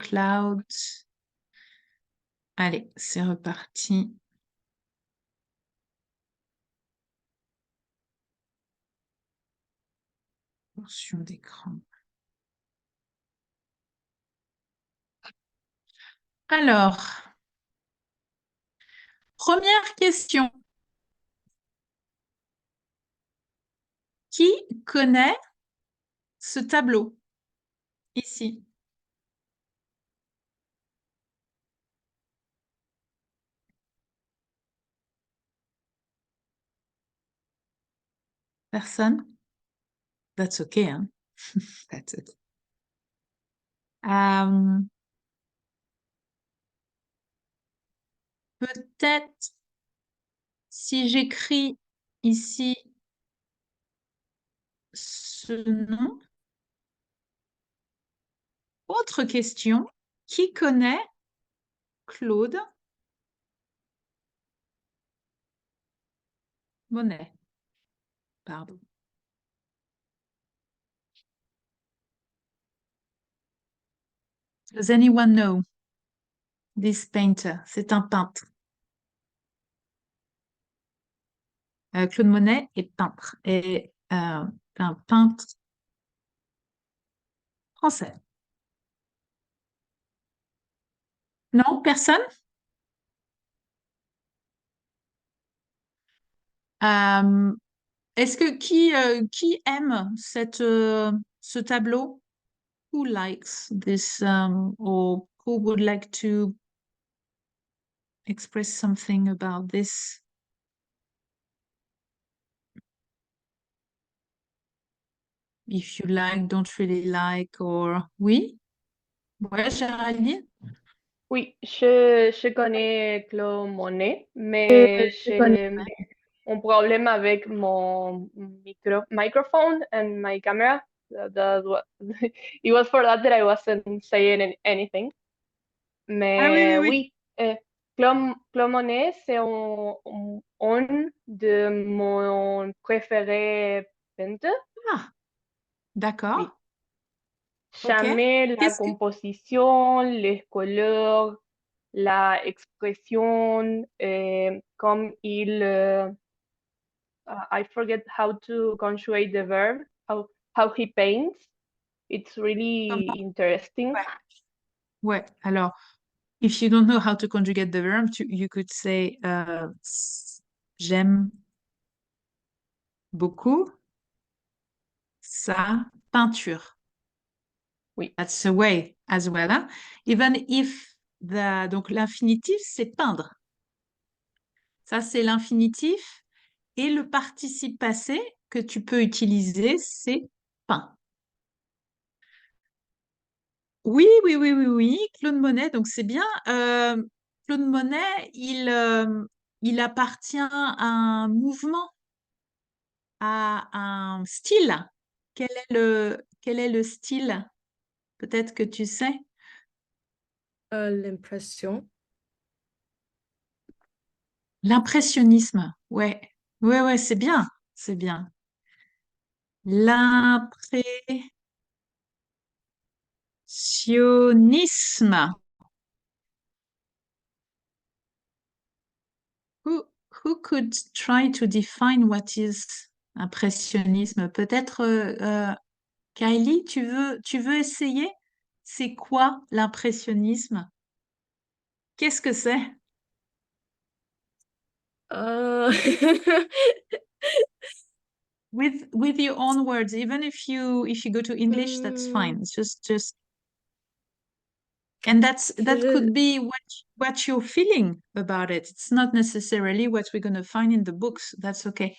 clouds. Allez, c'est reparti. Portion d'écran. Alors, première question. Qui connaît ce tableau ici? Personne? That's okay, hein? That's it. Peut-être si j'écris ici ce nom. Autre question. Qui connaît Claude Monet? Pardon. Does anyone know this painter? C'est un peintre. Claude Monet est peintre et un peintre français. Non, personne? Est-ce que qui aime ce tableau? Who likes this or who would like to express something about this? If you like, don't really like, or oui? Ouais, Géraldine? Oui, je connais Claude Monet, mais j'ai un problème avec mon microphone and my camera. It was for that I wasn't saying anything. Ah oui, oui, Mais oui. oui, Claude Monet, c'est un de mon préféré peintre. Ah, d'accord. Oui. Ok. Jamais la Qu'est-ce que... composition, les couleurs, la expression, comme il, I forget how to conjugate the verb, how he paints. It's really Comment? interesting. Ouais. Ouais. Alors, if you don't know how to conjugate the verb, you could say j'aime beaucoup sa peinture. Oui. That's a way as well. Hein? Even if donc l'infinitif, c'est peindre. Ça, c'est l'infinitif. Et le participe passé que tu peux utiliser, c'est peint. Oui, oui, oui, oui, oui. Claude Monet, donc c'est bien. Claude Monet, il appartient à un mouvement, à un style. Quel est le style? Peut-être que tu sais. L'impression. L'impressionnisme, ouais. Ouais, ouais, c'est bien. C'est bien. L'impressionnisme. Who could try to define what is impressionnisme? Peut-être Kylie, tu veux essayer? C'est quoi l'impressionnisme? Qu'est-ce que c'est? Euh, With your own words, even if you go to English, that's fine. It's just and that could be what you're feeling about it. It's not necessarily what we're gonna find in the books. That's okay.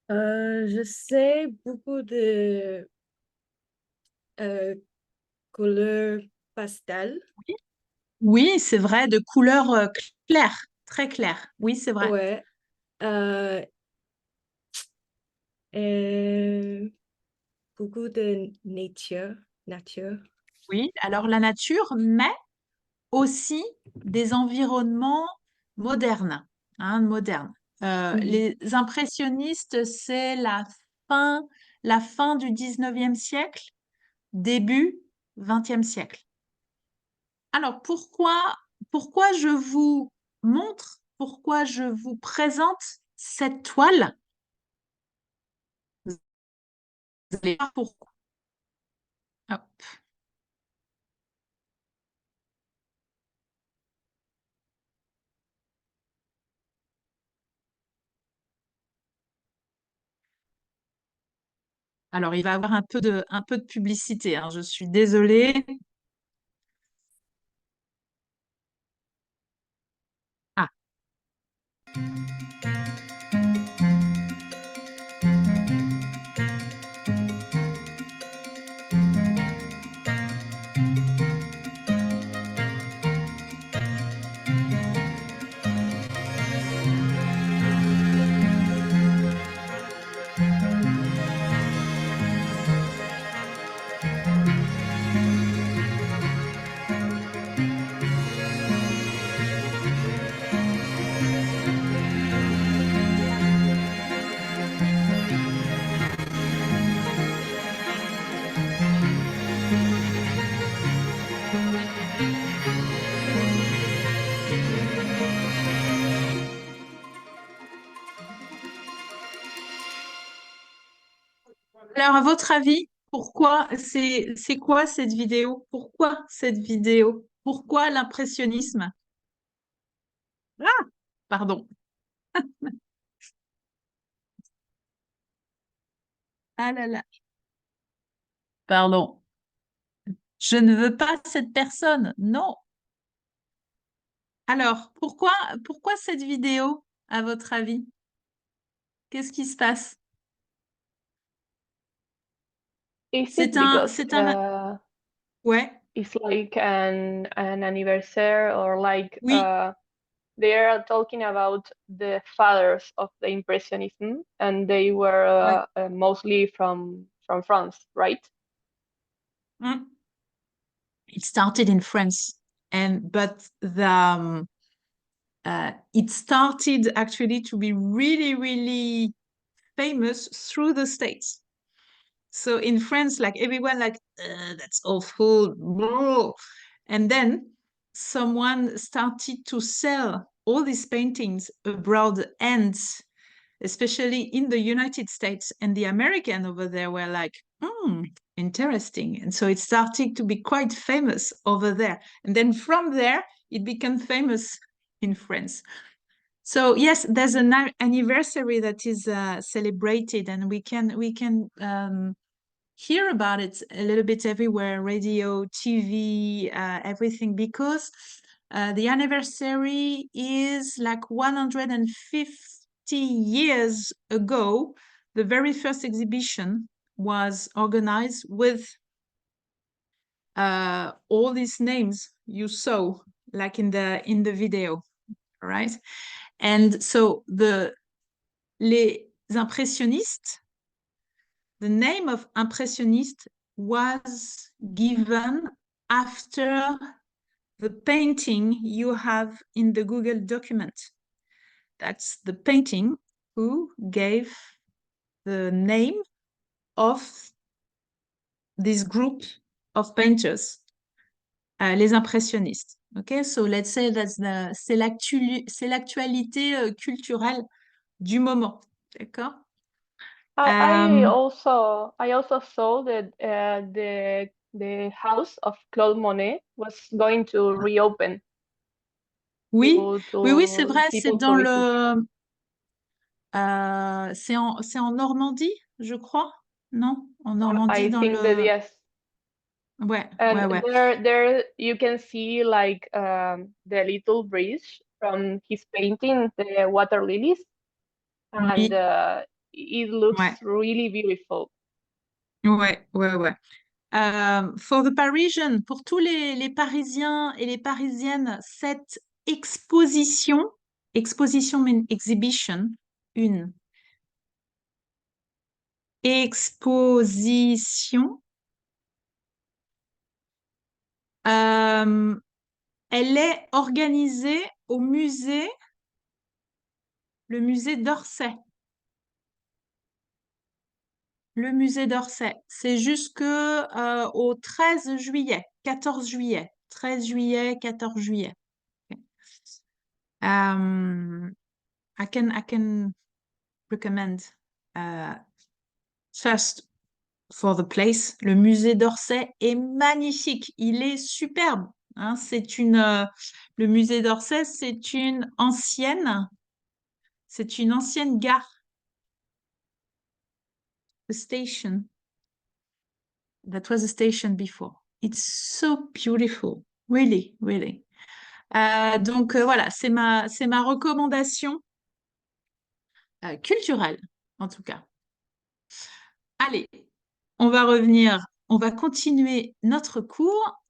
je sais beaucoup de couleurs pastel. Oui, c'est vrai, de couleur claire, très claire. Oui, c'est vrai. Ouais. Et beaucoup de nature. Oui, alors la nature, mais aussi des environnements modernes, hein, modernes. Les impressionnistes, c'est fin, la fin du 19e siècle, début XXe siècle. Alors, pourquoi je vous montre, pourquoi je vous présente cette toile? Vous allez voir pourquoi. Hop. Alors, il va y avoir un peu de publicité, hein, je suis désolée. Ah, alors, à votre avis, pourquoi c'est quoi cette vidéo? Pourquoi cette vidéo? Pourquoi l'impressionnisme? Ah, pardon. Ah là là, pardon. Je ne veux pas cette personne. Non. Alors, pourquoi cette vidéo, à votre avis? Qu'est-ce qui se passe? Is it because C'est un, ouais, it's like an anniversary, or like oui, they are talking about the fathers of the Impressionism, and they were ouais. mostly from France, right? Mm. It started in France, but it started actually to be really, really famous through the States. So in France, like everyone, like that's awful, blah." And then someone started to sell all these paintings abroad, and especially in the United States, and the American over there were like, interesting. And so it started to be quite famous over there. And then from there, it became famous in France. So yes, there's an anniversary that is celebrated, and we can hear about it a little bit everywhere, radio, TV, everything, because the anniversary is like 150 years ago. The very first exhibition was organized with all these names you saw, like in the video, right? And so les impressionnistes, the name of impressionist was given after the painting you have in the Google document. That's the painting who gave the name of this group of painters, les impressionnistes. Okay, so let's say c'est l'actualité culturelle du moment. D'accord? I also saw that the house of Claude Monet was going to reopen Oui, oui, c'est to vrai, c'est people dans to visit. c'est en Normandie, je crois. Non? En Normandie, I dans think that le... yes, Ouais, and ouais, ouais. there you can see like the little bridge from his painting, the water lilies, and Oui, it looks ouais, really beautiful. ouais, ouais, ouais. For the Parisian, pour tous les Parisiens et les Parisiennes, cette exposition mean exhibition, une exposition, euh, elle est organisée au le musée d'Orsay. Le musée d'Orsay. C'est jusque au 13 juillet, 14 juillet. 13 juillet, 14 juillet. Okay. I can recommend first for the place. Le musée d'Orsay est magnifique. Il est superbe. Hein. Le musée d'Orsay, c'est une ancienne gare. The station. That was a station before. It's so beautiful. Really, really. Donc voilà, c'est ma recommandation culturelle, en tout cas. Allez, on va continuer notre cours.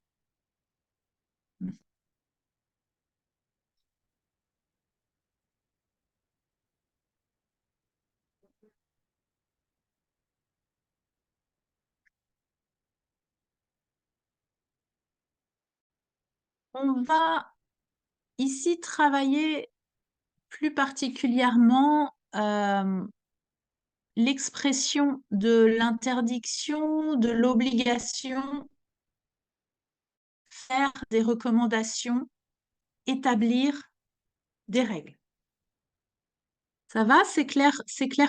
On va ici travailler plus particulièrement l'expression de l'interdiction, de l'obligation, faire des recommandations, établir des règles. Ça va? C'est clair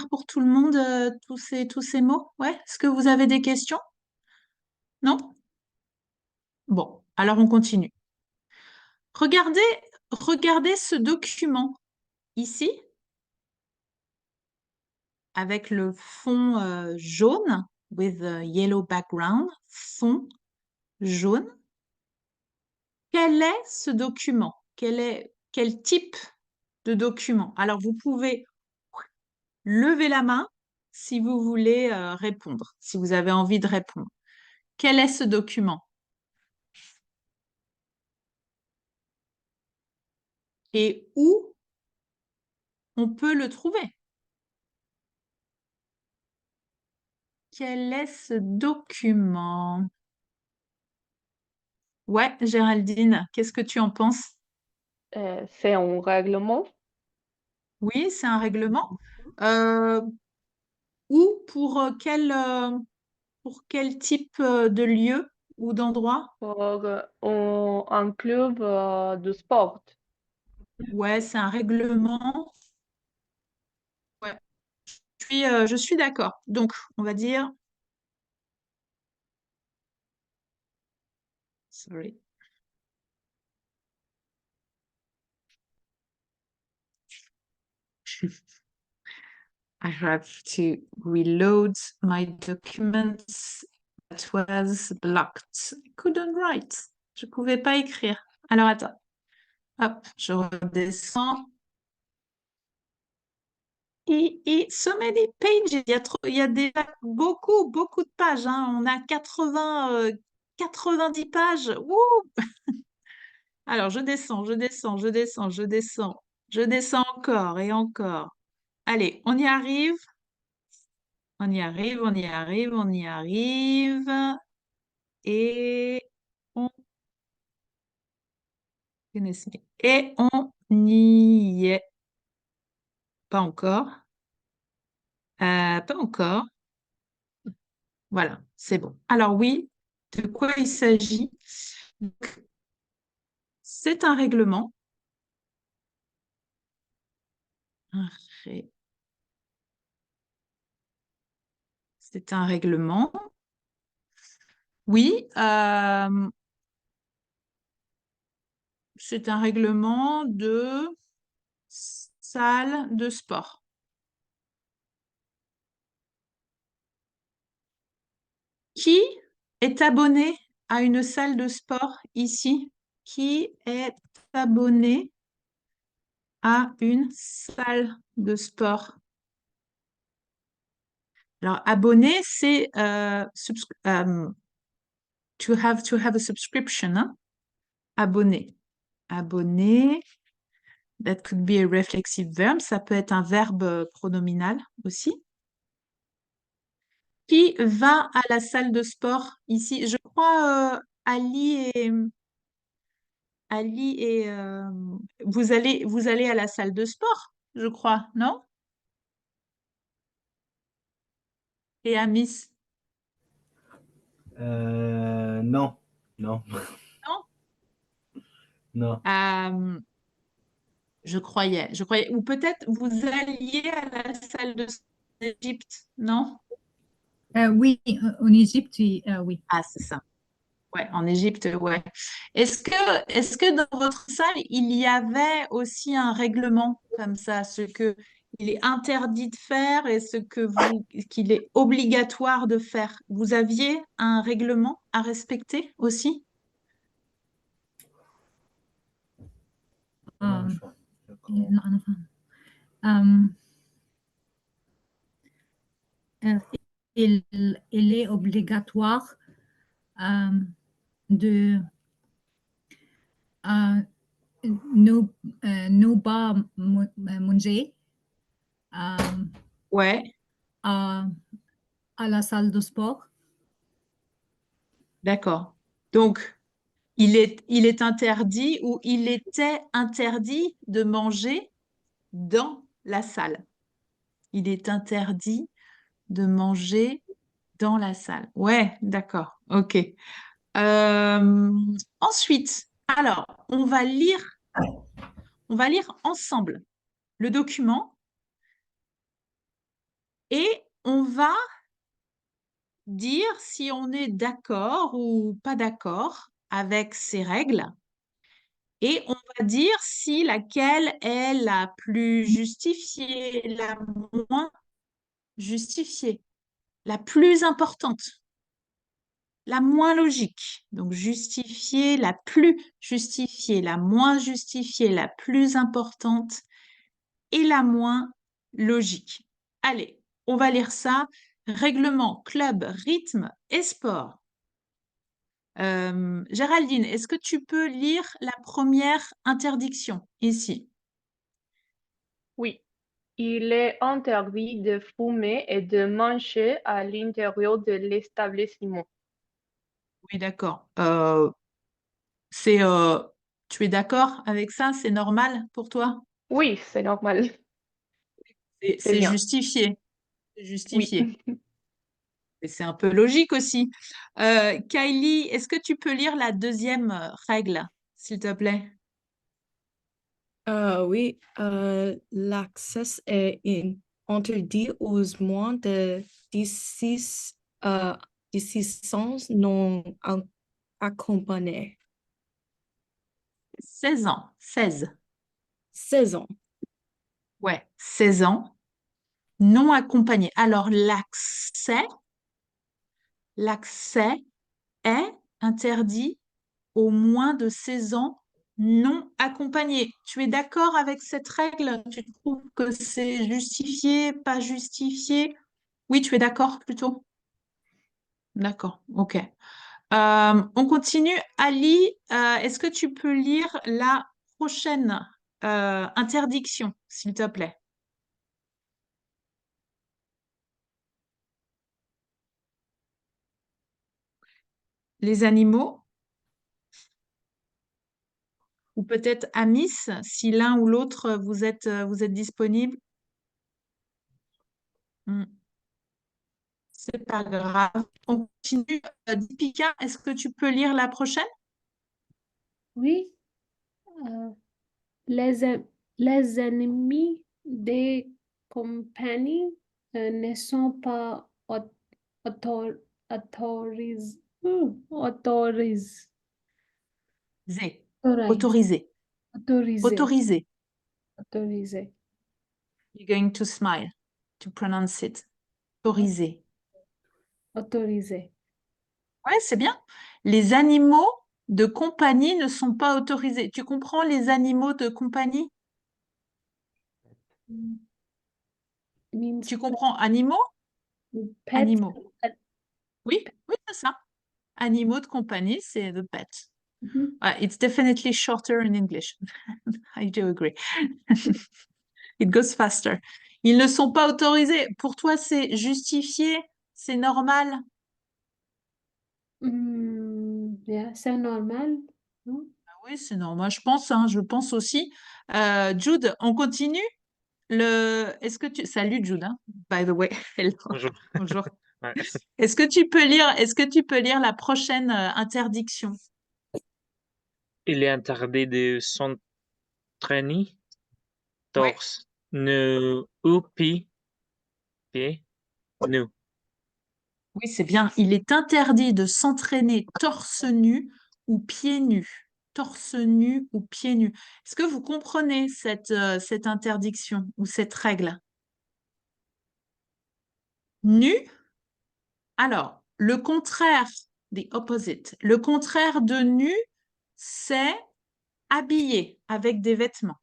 pour tout le monde, tous ces mots? Ouais? Est-ce que vous avez des questions? Non? Bon, alors on continue. Regardez ce document ici, avec le fond jaune, with a yellow background, fond jaune. Quel est ce document? Quel type de document? Alors, vous pouvez lever la main si vous voulez répondre, si vous avez envie de répondre. Quel est ce document? Et où on peut le trouver? Quel est ce document? Ouais, Géraldine, qu'est-ce que tu en penses? C'est un règlement Oui, c'est un règlement. Euh, Ou pour quel type de lieu ou d'endroit? pour un club de sport. Ouais, c'est un règlement. Ouais, je suis d'accord. Donc, on va dire, sorry. I have to reload my documents that was blocked. I couldn't write. Je pouvais pas écrire. Alors, attends. Hop, je redescends. So many pages. Il y a déjà beaucoup de pages. Hein. On a 90 pages. Wouh! Alors, je descends. Je descends encore et encore. Allez, on y arrive. On y arrive. Et on, et on y est. Pas encore. Pas encore. Voilà, c'est bon. Alors oui, de quoi il s'agit? Donc, c'est un règlement. Un ré- C'est un règlement. Oui, c'est un règlement de salle de sport. Qui est abonné à une salle de sport ici? Qui est abonné à une salle de sport? Alors, abonné, c'est to have a subscription. Hein? Abonné. Abonné. That could be a reflexive verb. Ça peut être un verbe pronominal aussi. Qui va à la salle de sport ici? Je crois Ali et vous allez à la salle de sport, je crois, non? Et Amis? Non, non, Non? non. Je croyais. Ou peut-être vous alliez à la salle de sport d'Égypte, non? Oui, en Égypte, oui. Oui. Ah, c'est ça. Ouais, en Égypte, ouais. Est-ce que dans votre salle, il y avait aussi un règlement comme ça, ce que il est interdit de faire et qu'il est obligatoire de faire? Vous aviez un règlement à respecter aussi? Non, Euh, je pense- non, enfin, euh, il est obligatoire euh, de euh, ne, ne pas manger euh, Ouais, à, à la salle de sport. d'accord. Donc, il est interdit ou il était interdit de manger dans la salle. Il est interdit de manger dans la salle. Ouais, d'accord. Ok. Ensuite, alors, on va lire ensemble le document et on va dire si on est d'accord ou pas d'accord avec ces règles. Et on va dire si laquelle est la plus justifiée, la moins justifiée, la plus importante, la moins logique. Donc justifiée, la plus justifiée, la moins justifiée, la plus importante et la moins logique. Allez, on va lire ça. Règlement, club, rythme et sport. Géraldine, est-ce que tu peux lire la première interdiction ici? Oui. Il est interdit de fumer et de manger à l'intérieur de l'établissement. Oui, d'accord. Tu es d'accord avec ça? C'est normal pour toi? Oui, c'est normal. C'est C'est bien. justifié. C'est Oui. justifié. Et c'est un peu logique aussi. Kylie, est-ce que tu peux lire la deuxième règle, s'il te plaît? Oui, l'accès est interdit aux moins de 16, 16 ans non accompagnés. 16 ans. 16. 16 ans. Ouais, 16 ans, non accompagné. Alors, l'accès est interdit aux moins de 16 ans non accompagnés. Tu es d'accord avec cette règle? Tu trouves que c'est justifié, pas justifié? Oui, tu es d'accord plutôt? D'accord, ok. On continue. Ali, est-ce que tu peux lire la prochaine interdiction, s'il te plaît? Les animaux, ou peut-être Amis, si l'un ou l'autre vous êtes disponible. Hmm, c'est pas grave. On continue. Deepika, est-ce que tu peux lire la prochaine? Oui, euh, les, en- les ennemis des compagnies ne sont pas autorisés. Autorisés. Zé. Autorisés. Autorisé. Autorisés. Autorisé. Autorisés. You're going to smile to pronounce it. Autorisé. Autorisés. Ouais, c'est bien. Les animaux de compagnie ne sont pas autorisés. Tu comprends les animaux de compagnie? Means Tu comprends animaux? pet. Animaux. Oui, oui, c'est ça. Animaux de compagnie, c'est the pet. Mhm. It's definitely shorter in English. I do agree. It goes faster. Ils ne sont pas autorisés. Pour toi, c'est justifié, c'est normal. Yeah, c'est normal, non? Ah oui, c'est normal, je pense, hein, je pense aussi. Jude, on continue? Est-ce que tu... Salut Jude, hein, by the way. Hello. Bonjour. Bonjour. Ouais. Est-ce que tu peux lire la prochaine interdiction? Il est interdit de s'entraîner Ouais. torse nu ou pieds nus. Oui, c'est bien. Il est interdit de s'entraîner torse nu ou pieds nus. Torse nu ou pieds nus. Est-ce que vous comprenez cette interdiction ou cette règle? Nu, alors, le contraire, the opposite, le contraire de nu, c'est habillé avec des vêtements.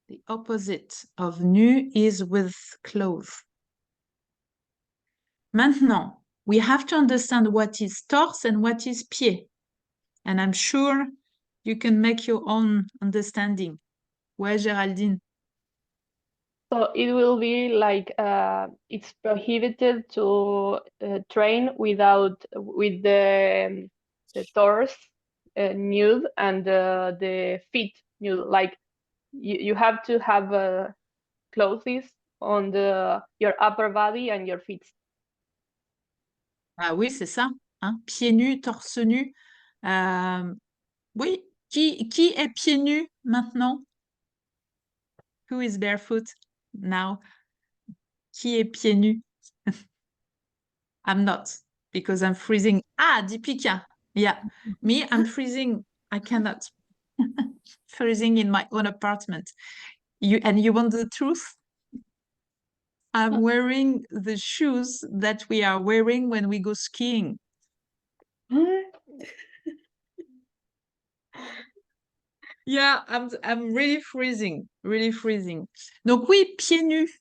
The opposite of nu is with clothes. Maintenant, we have to understand what is torse and what is pied. And I'm sure you can make your own understanding. Ouais, Géraldine. So it will be like it's prohibited to train with the torso nude and the feet nude. Like you have to have clothes on your upper body and your feet. Ah oui, c'est ça. Hein? Pieds nus, torse nu. Oui, qui est pieds nus maintenant? Who is barefoot now? Qui est pieds nus? I'm not, because I'm freezing. Ah, Deepika. Yeah, me, I'm freezing. I cannot. Freezing in my own apartment. You want the truth? I'm wearing the shoes that we are wearing when we go skiing. Yeah, I'm really freezing, really freezing. Donc oui, pieds nus,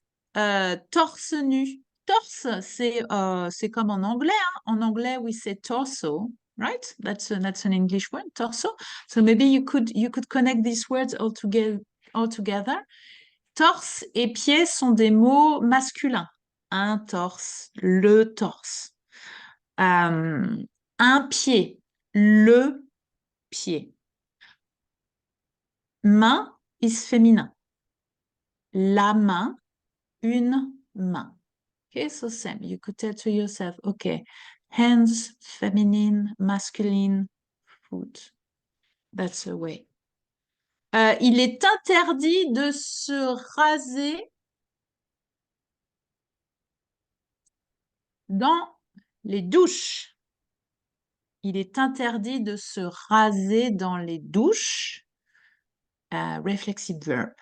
torse nu. Torse, c'est comme en anglais. Hein? En anglais, we say torso, right? That's an English word, torso. So maybe you could connect these words all together. Torse et pied sont des mots masculins. Un torse, le torse. Un pied, le pied. Main is féminin. La main, une main. Okay, so same. You could tell to yourself, okay, hands, feminine, masculine, foot. That's the way. Il est interdit de se raser dans les douches. Il est interdit de se raser dans les douches. Reflexive verb.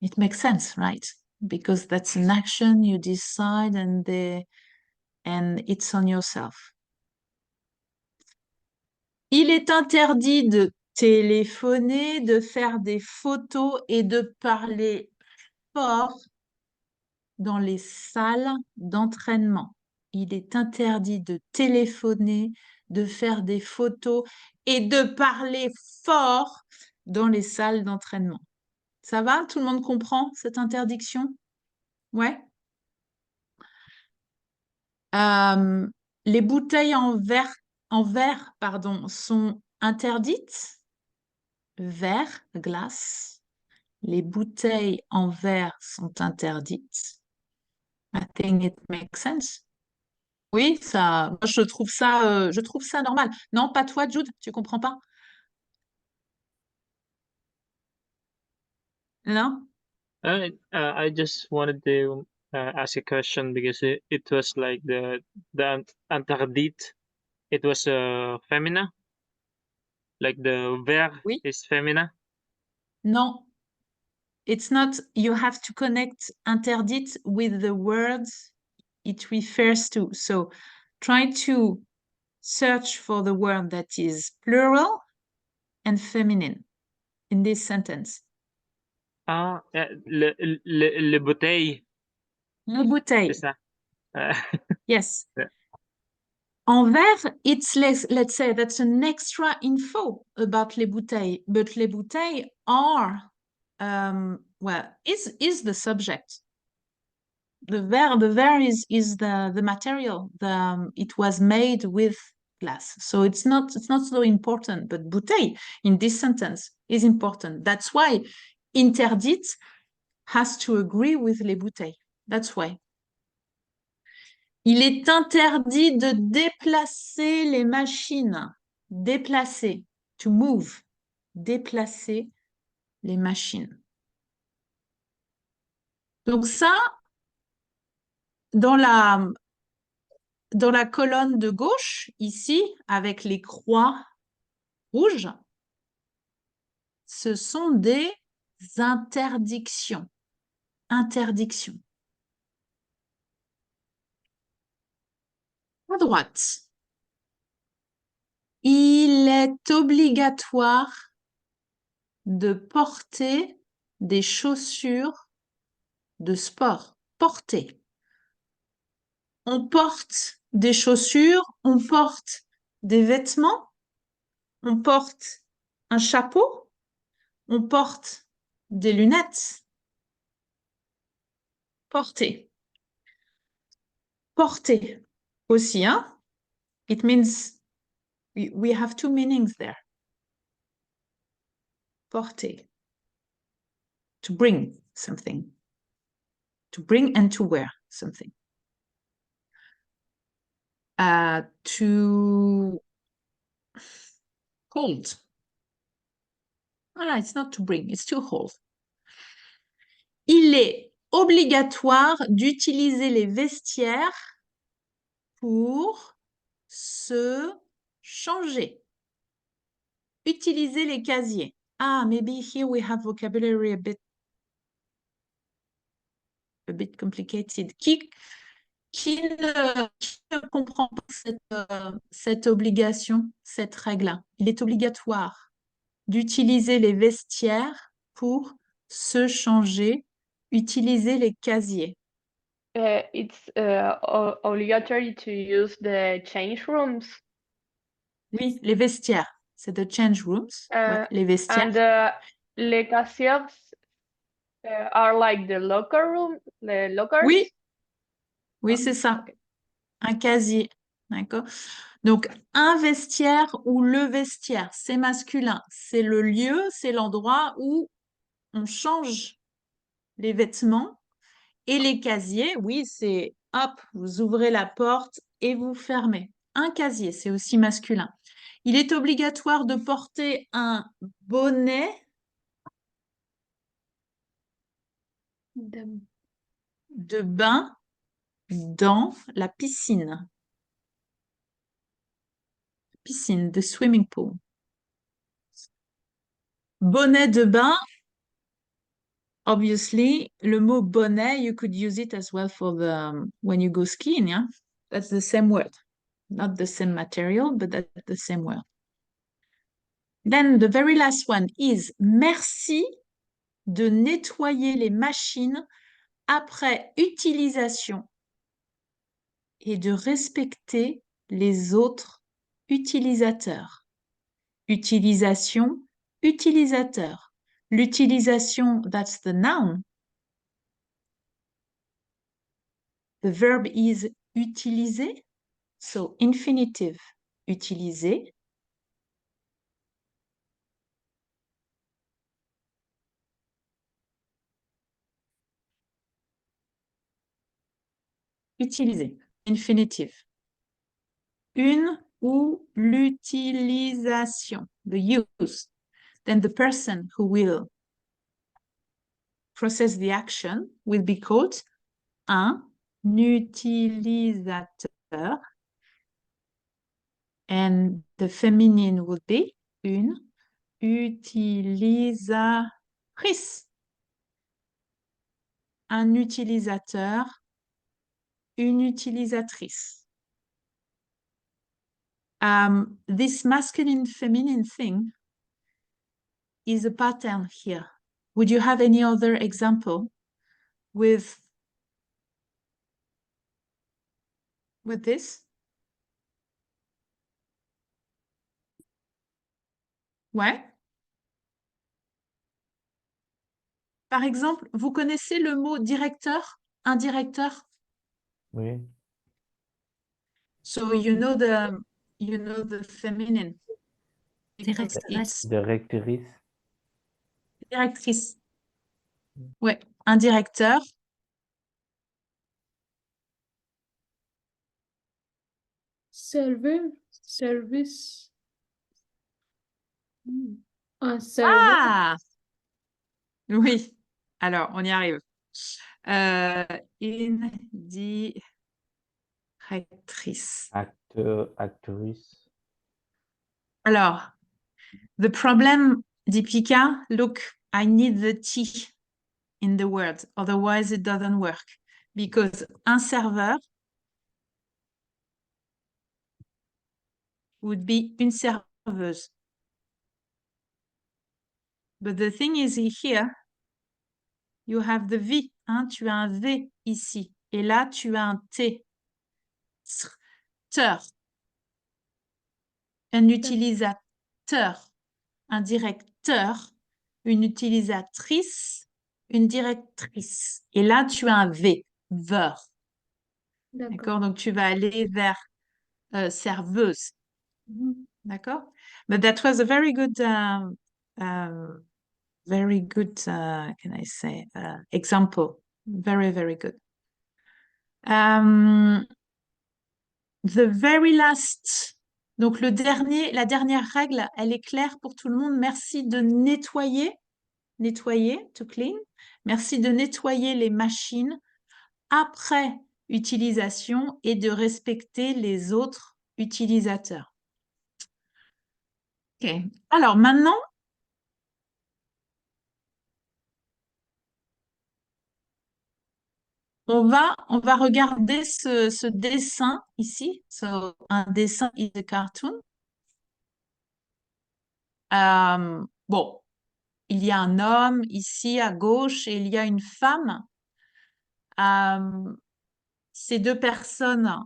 It makes sense, right? Because that's an action you decide and it's on yourself. Il est interdit de téléphoner, de faire des photos et de parler fort dans les salles d'entraînement. Il est interdit de téléphoner, de faire des photos et de parler fort dans les salles d'entraînement. Ça va? Tout le monde comprend cette interdiction? Ouais. Les bouteilles en verre, sont interdites. Verre, glace. Les bouteilles en verre sont interdites. I think it makes sense. Oui, moi, je trouve ça normal. Non, pas toi, Jude, tu comprends pas? Non? I just wanted to ask a question because it was like the interdit. It was femina. Like the verre Oui. is femina. Non. It's not. You have to connect interdite with the words it refers to. So try to search for the word that is plural and feminine in this sentence. Ah, le bouteille. Les bouteilles. C'est ça. Yes. Yeah. En verre, it's let's say that's an extra info about les bouteilles, but les bouteilles are, is the subject. The verre is the material. It was made with glass, so it's not so important. But bouteille in this sentence is important. That's why interdite has to agree with les bouteilles. That's why. Il est interdit de déplacer les machines. Déplacer. To move. Déplacer les machines. Donc ça, dans la colonne de gauche, ici, avec les croix rouges, ce sont des interdictions. Interdictions. À droite. Il est obligatoire de porter des chaussures de sport. Porter. On porte des chaussures, on porte des vêtements, on porte un chapeau, on porte des lunettes. Porter. Porter aussi, hein? It means we have two meanings there. Porter. To bring something. To bring and to wear something. To hold. Voilà, it's not to bring, it's to hold. Il est obligatoire d'utiliser les vestiaires pour se changer. Utiliser les casiers. Ah, maybe here we have vocabulary a bit complicated. Qui ne comprend pas cette obligation, cette règle? Il est obligatoire d'utiliser les vestiaires pour se changer, utiliser les casiers. It's obligatory to use the change rooms. Oui, les vestiaires. C'est the change rooms. Ouais, les vestiaires. And les casiers are like the locker room, the lockers. Oui, oui, c'est ça. Okay. Un casier. D'accord. Donc, un vestiaire ou le vestiaire, c'est masculin. C'est le lieu, c'est l'endroit où on change les vêtements. Et les casiers, oui, c'est hop, vous ouvrez la porte et vous fermez. Un casier, c'est aussi masculin. Il est obligatoire de porter un bonnet de bain dans la piscine. Piscine, the swimming pool. Bonnet de bain, obviously, le mot bonnet, you could use it as well for the when you go skiing, yeah? That's the same word. Not the same material, but that's the same word. Then the very last one is merci de nettoyer les machines après utilisation et de respecter les autres utilisateurs. Utilisation, utilisateur. L'utilisation, that's the noun. The verb is utiliser, so infinitive, utiliser. Utiliser, infinitive. Une ou l'utilisation, the use. Then the person who will process the action will be called un utilisateur. And the feminine would be une utilisatrice. Un utilisateur, une utilisatrice. This masculine feminine thing is a pattern here. Would you have any other example with this? Ouais. Par exemple, vous connaissez le mot directeur, un directeur? Oui. So you know the feminine. Because it's Directrice. directrice. Ouais, un directeur. serveur, service. Un serveur. Ah, oui. Alors, on y arrive. Une directrice. Acteur, actrice. Alors, the problem, Deepika, look, I need the T in the word, otherwise it doesn't work. Because un serveur would be une serveuse. But the thing is here, you have the V, hein, tu as un V ici. Et là, tu as un T. Teur. Un utilisateur. Un directeur. Une utilisatrice. Une directrice. Et là, tu as un V. Ver. D'accord. D'accord? Donc, tu vas aller vers serveuse. D'accord? But that was a very good, can I say, example. Very, very good. The very last. Donc, la dernière règle, elle est claire pour tout le monde. Merci de nettoyer, to clean. Merci de nettoyer les machines après utilisation et de respecter les autres utilisateurs. Ok. Alors maintenant, on va regarder ce dessin ici. So, un dessin is a cartoon. Bon, il y a un homme ici à gauche et il y a une femme. Ces deux personnes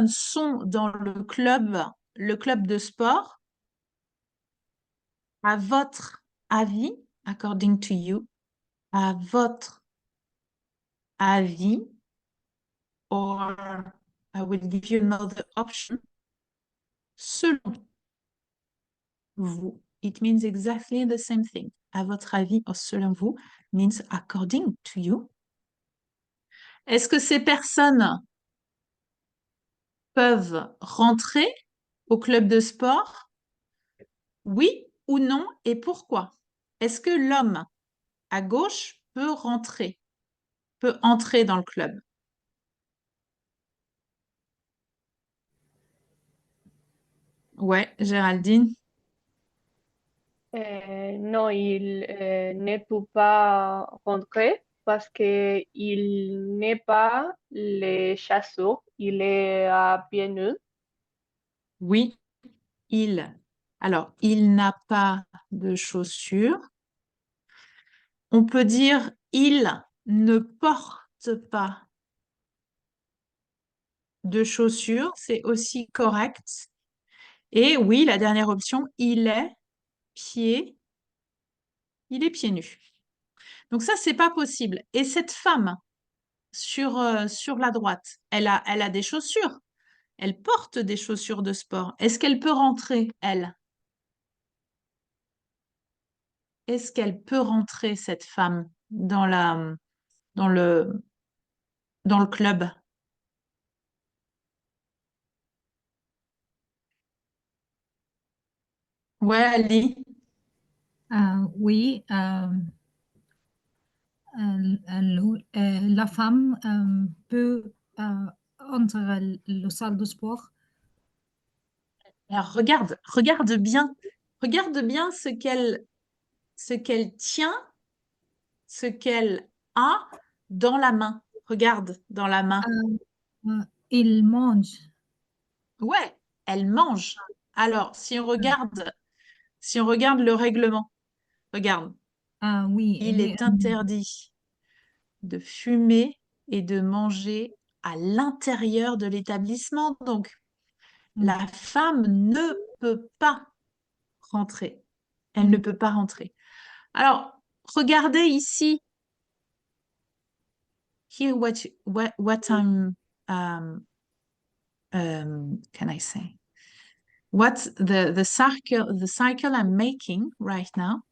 sont dans le club de sport. À votre avis, according to you, à votre avis, or I will give you another option, selon vous. It means exactly the same thing. À votre avis, or selon vous, means according to you. Est-ce que ces personnes peuvent rentrer au club de sport? Oui ou non, et pourquoi? Est-ce que l'homme à gauche peut entrer dans le club? Ouais, Géraldine. Non, il ne peut pas rentrer parce qu'il n'est pas le chasseur, il est à pieds nus. Oui, alors, il n'a pas de chaussures. On peut dire il ne porte pas de chaussures, c'est aussi correct. Et oui, la dernière option, il est pieds nus. Donc ça, c'est pas possible. Et cette femme sur la droite, elle a des chaussures. Elle porte des chaussures de sport. Est-ce qu'elle peut rentrer, elle? Est-ce qu'elle peut rentrer, cette femme, dans le club? Ouais, Ali. Oui, la femme peut entrer la salle de sport. Alors, regarde bien ce qu'elle tient, ce qu'elle a dans la main. Regarde dans la main. Il mange. Ouais, elle mange. Alors, si on regarde le règlement, regarde, Oui, il est interdit de fumer et de manger à l'intérieur de l'établissement. Donc, la femme ne peut pas rentrer. Elle ne peut pas rentrer. Alors, regardez ici. Here, what I'm, can I say? What's the cycle I'm making right now?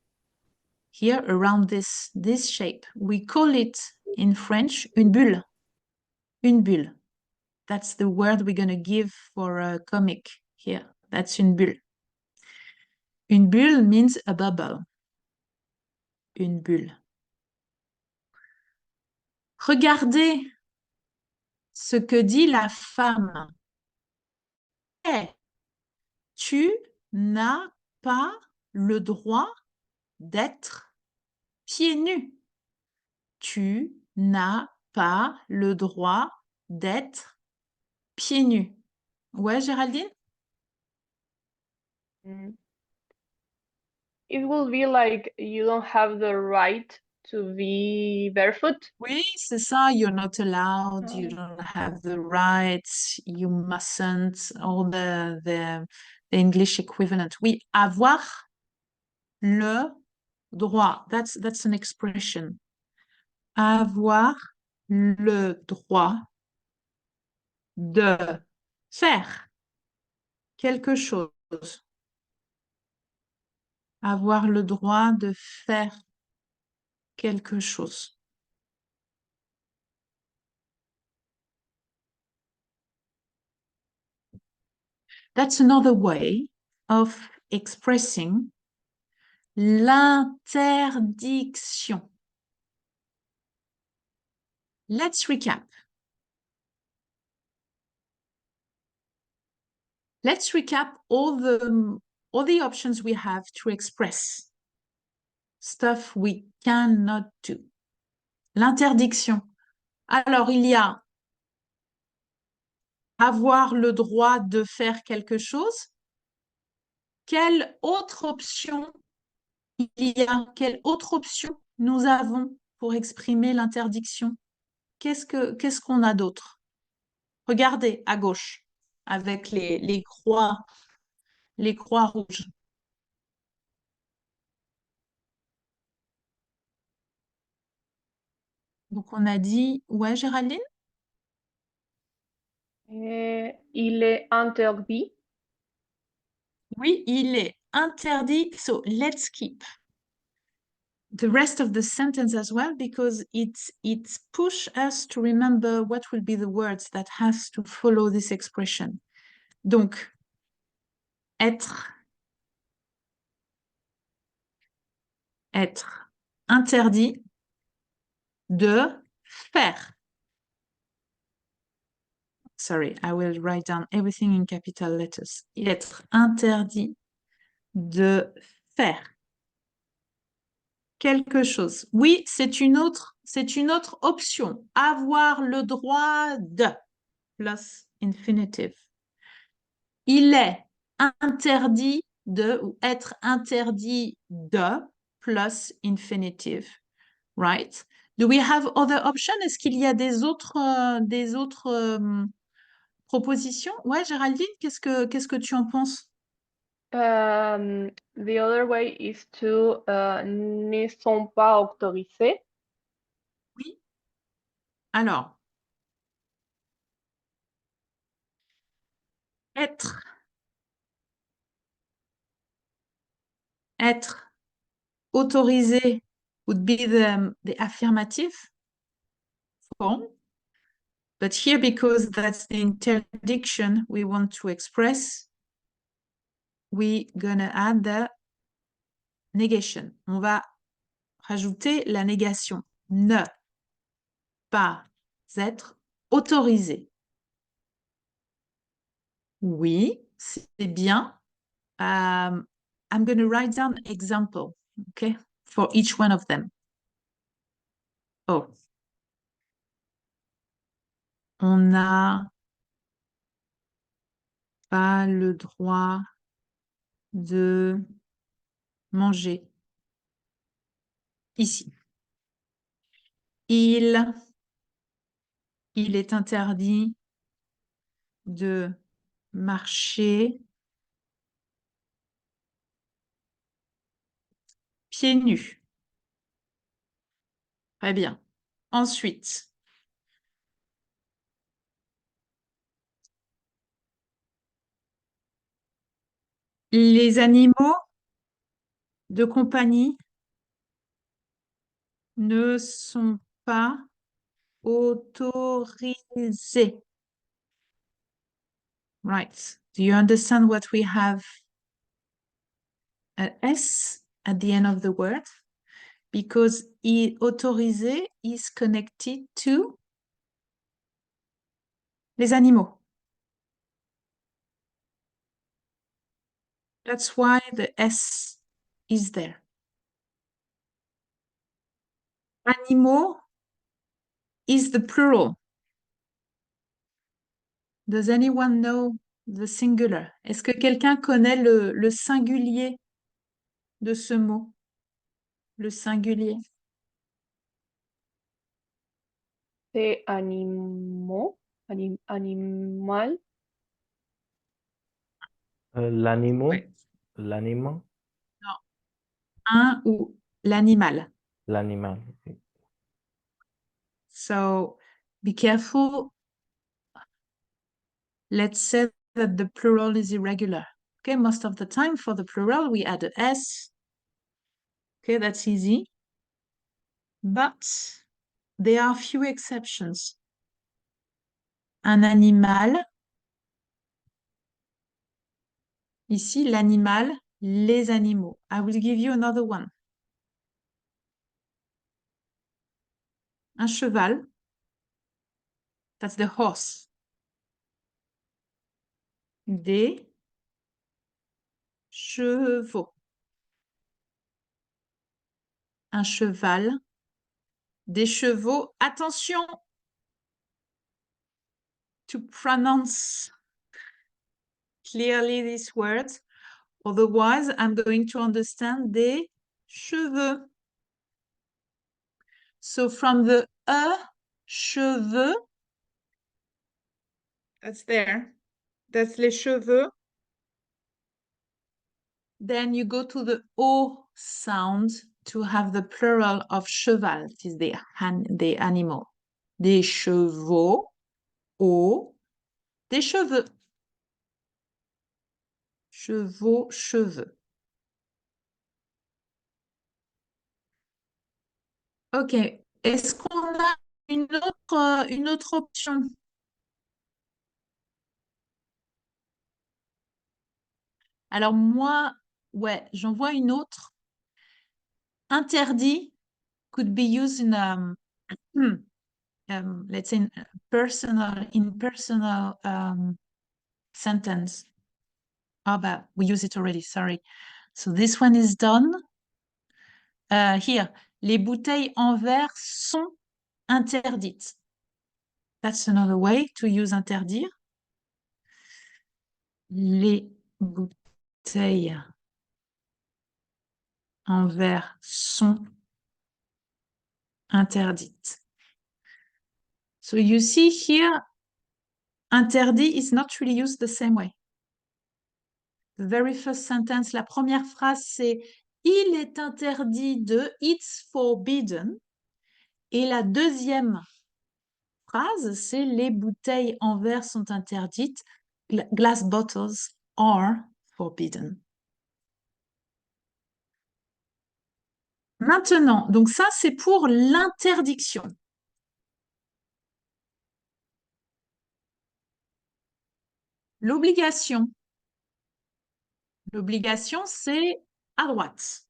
Here, around this shape, we call it in French une bulle. Une bulle. That's the word we're going to give for a comic here. That's une bulle. Une bulle means a bubble. Une bulle. Regardez ce que dit la femme. Eh, tu n'as pas le droit d'être pieds nus. Tu n'as pas le droit d'être pieds nus. Ouais, Géraldine? Mm. It will be like you don't have the right to be barefoot. Oui, c'est ça. You're not allowed. You Oh. don't have the rights. You mustn't. All the English equivalent. Oui, avoir le droit. That's an expression. Avoir le droit de faire quelque chose. Avoir le droit de faire quelque chose. That's another way of expressing l'interdiction. Let's recap. Let's recap all the options we have to express stuff we cannot do. L'interdiction. Alors, il y a avoir le droit de faire quelque chose. Quelle autre option quelle autre option nous avons pour exprimer l'interdiction? Qu'est-ce qu'on a d'autre? Regardez à gauche avec les croix rouges. Donc on a dit, ouais Géraldine? Il est interdit. Oui, il est interdit. So let's keep the rest of the sentence as well because it push us to remember what will be the words that has to follow this expression. Donc, être interdit de faire. Sorry, I will write down everything in capital letters. Être interdit de faire quelque chose. Oui, c'est une autre option. Avoir le droit de plus infinitive. Il est interdit de ou être interdit de plus infinitive. Right? Do we have other options? Est-ce qu'il y a des autres propositions? Ouais, Géraldine, qu'est-ce que tu en penses? The other way is to ne sont pas autorisés. Oui. Alors, être autorisé would be the affirmative form. But here, because that's the interdiction we want to express, we're gonna add the negation. On va rajouter la négation. Ne pas être autorisé. Oui, c'est bien. I'm going to write down example, okay, for each one of them. Oh. On n'a pas le droit de manger ici. Il est interdit de marcher pieds nus. Très bien. Ensuite, les animaux de compagnie ne sont pas autorisés. Right. Do you understand what we have an S at the end of the word? Because autorisé is connected to les animaux. That's why the S is there. Animaux is the plural. Does anyone know the singular? Est-ce que quelqu'un connaît le singulier de ce mot? Le singulier. C'est animaux, animal. L'animal. Ouais. L'animal. Un ou l'animal. L'animal. So be careful. Let's say that the plural is irregular. Okay, most of the time for the plural, we add a S. Okay, that's easy. But there are few exceptions. Un animal. Ici, l'animal, les animaux. I will give you another one. Un cheval. That's the horse. Des chevaux. Un cheval. Des chevaux. Attention to pronounce clearly these words. Otherwise, I'm going to understand des cheveux. So from the cheveux, that's there. That's les cheveux. Then you go to the O sound to have the plural of cheval, it is the animal. Des chevaux, O, des cheveux. Chevaux, cheveux. Ok, est-ce qu'on a une autre option? Alors moi, ouais, j'en vois une autre. Interdit could be used in let's say in personal sentence. Oh, but we use it already, sorry. So this one is done. Here, les bouteilles en verre sont interdites. That's another way to use interdire. Les bouteilles en verre sont interdites. So you see here, interdit is not really used the same way. The very first sentence, la première phrase, c'est « Il est interdit de » it's forbidden. Et la deuxième phrase, c'est « Les bouteilles en verre sont interdites. Glass bottles are forbidden. » Maintenant, donc ça, c'est pour l'interdiction. L'obligation. L'obligation, c'est à droite.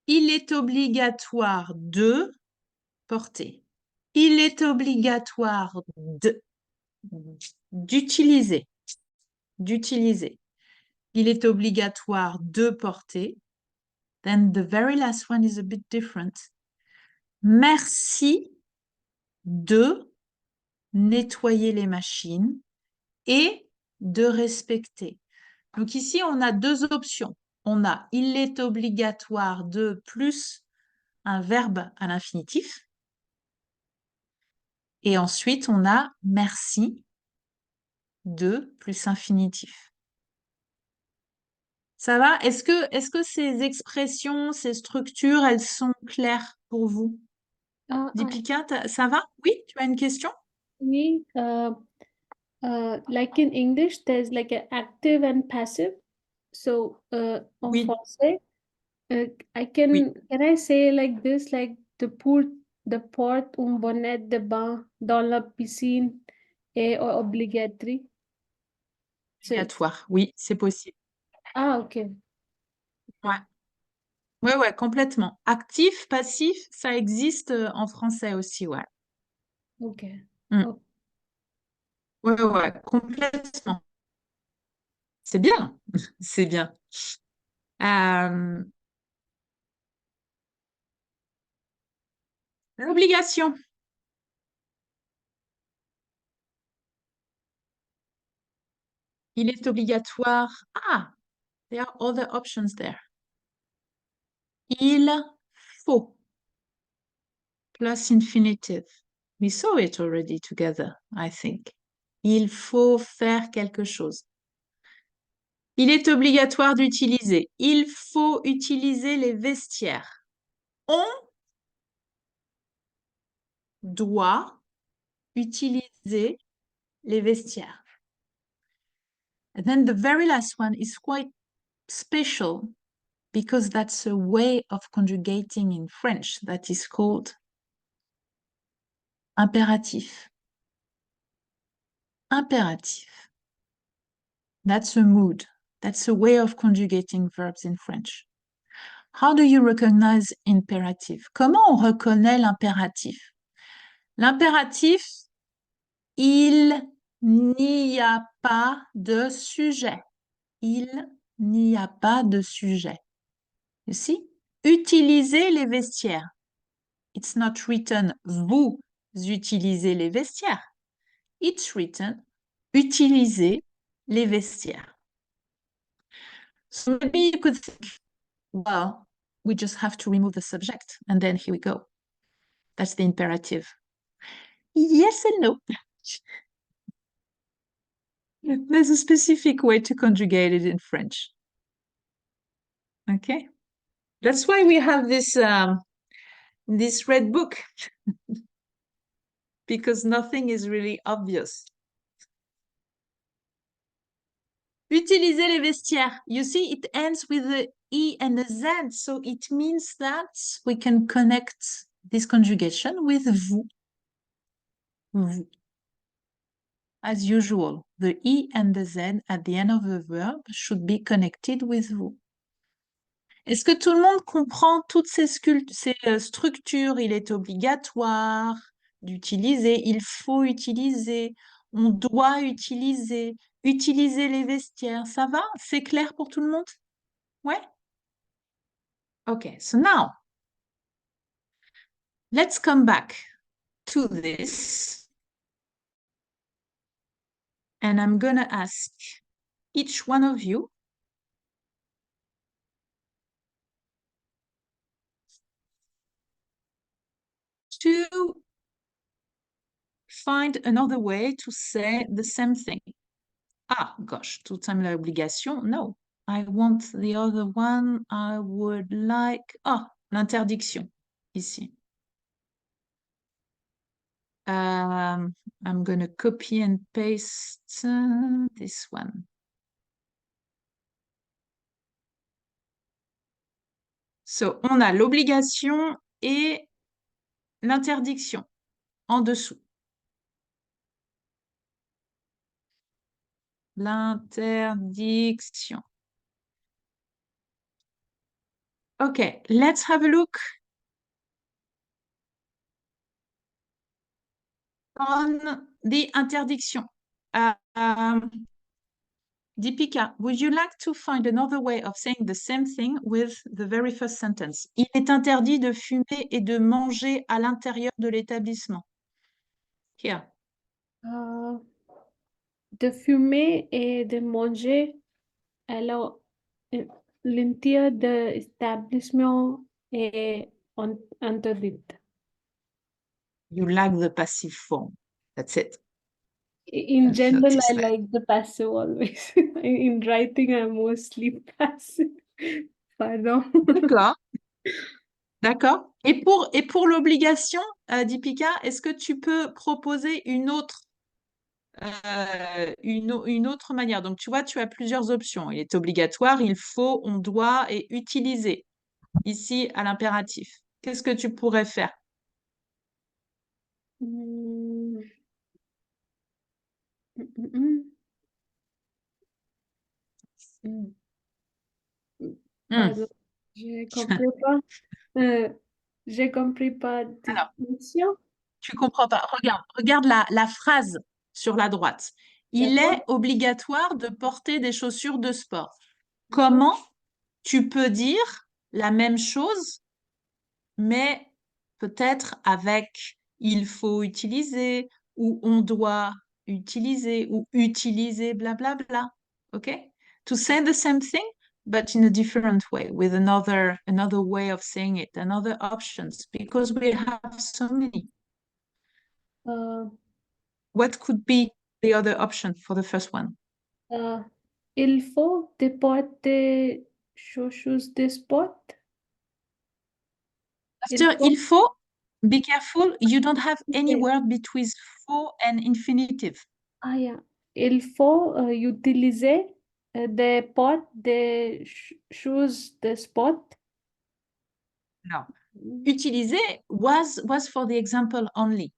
Il est obligatoire de porter. Il est obligatoire d'utiliser. D'utiliser. Il est obligatoire de porter. Then the very last one is a bit different. Merci de nettoyer les machines et de respecter. Donc ici, on a deux options. On a « il est obligatoire de » plus un verbe à l'infinitif. Et ensuite, on a « merci de » plus infinitif. Ça va? Est-ce que ces expressions, ces structures, elles sont claires pour vous? Deepika, ça va? Oui, tu as une question? Oui, like in English, there's like an active and passive. So, en Oui. français, can I say like this, like de porte un bonnet de bain dans la piscine A or obligatory. So, Obligatoire. Oui, c'est possible. okay. Ouais. Ouais, ouais, complètement. Actif, passif, ça existe en français aussi, ouais. Okay. Mm. Oh, Ouais, ouais, complètement. C'est bien. C'est bien. Euh, L'obligation. Il est obligatoire. Ah, there are other options there. Il faut plus infinitive. We saw it already together, I think. Il faut faire quelque chose. Il est obligatoire d'utiliser. Il faut utiliser les vestiaires. On doit utiliser les vestiaires. And then the very last one is quite special because that's a way of conjugating in French that is called impératif. Impératif. That's a mood. That's a way of conjugating verbs in French. How do you recognize imperative? Comment on reconnaît l'impératif? L'impératif, il n'y a pas de sujet. Il n'y a pas de sujet. You see? Utilisez les vestiaires. It's not written vous utilisez les vestiaires. It's written utilisez les vestiaires. So maybe you could think, well, we just have to remove the subject and then here we go. That's the imperative. Yes and no. There's a specific way to conjugate it in French. Okay. That's why we have this red book because nothing is really obvious. Utiliser les vestiaires. You see, it ends with the E and the Z, so it means that we can connect this conjugation with vous. Vous. As usual, the E and the Z at the end of the verb should be connected with vous. Est-ce que tout le monde comprend toutes ces structures? Il est obligatoire d'utiliser, il faut utiliser, on doit utiliser, utiliser les vestiaires. Ça va? C'est clair pour tout le monde? Ouais? Okay, so now let's come back to this. And I'm gonna ask each one of you to find another way to say the same thing. Ah, gosh, tout le temps l'obligation. No, I want the other one. I would like... Ah, l'interdiction, ici. I'm going to copy and paste this one. So, on a l'obligation et l'interdiction en dessous. L'interdiction. Okay, let's have a look on the interdiction. Deepika, would you like to find another way of saying the same thing with the very first sentence? Il est interdit de fumer et de manger à l'intérieur de l'établissement. Here. de fumer et de manger à l'intérieur de l'établissement est interdit. You like the passive form. That's it. In I've general, noticed I that. like the passive always. In writing, I'm mostly passive. Pardon. D'accord. D'accord. Et pour l'obligation, Deepika, est-ce que tu peux proposer une autre manière? Donc, tu vois, tu as plusieurs options. Il est obligatoire, il faut, on doit et utiliser. Ici, à l'impératif. Qu'est-ce que tu pourrais faire? Mm. Mm. Hmm. Pardon, j'ai compris pas. J'ai compris pas Alors, définition. tu comprends pas. Regarde la phrase sur la droite. Il D'accord. est obligatoire de porter des chaussures de sport. Comment tu peux dire la même chose, mais peut-être avec il faut utiliser ou on doit utiliser ou utiliser, blablabla. OK? To say the same thing, but in a different way, with another way of saying it, another options, because we have so many. Euh, What could be the other option for the first one? euh, il faut déporter chaussures de sport. After il faut, be careful, you don't have any Ok. word between faut and infinitive. Ah, yeah. Il faut utiliser des portes de choses de sport. No. Utiliser was for the example only.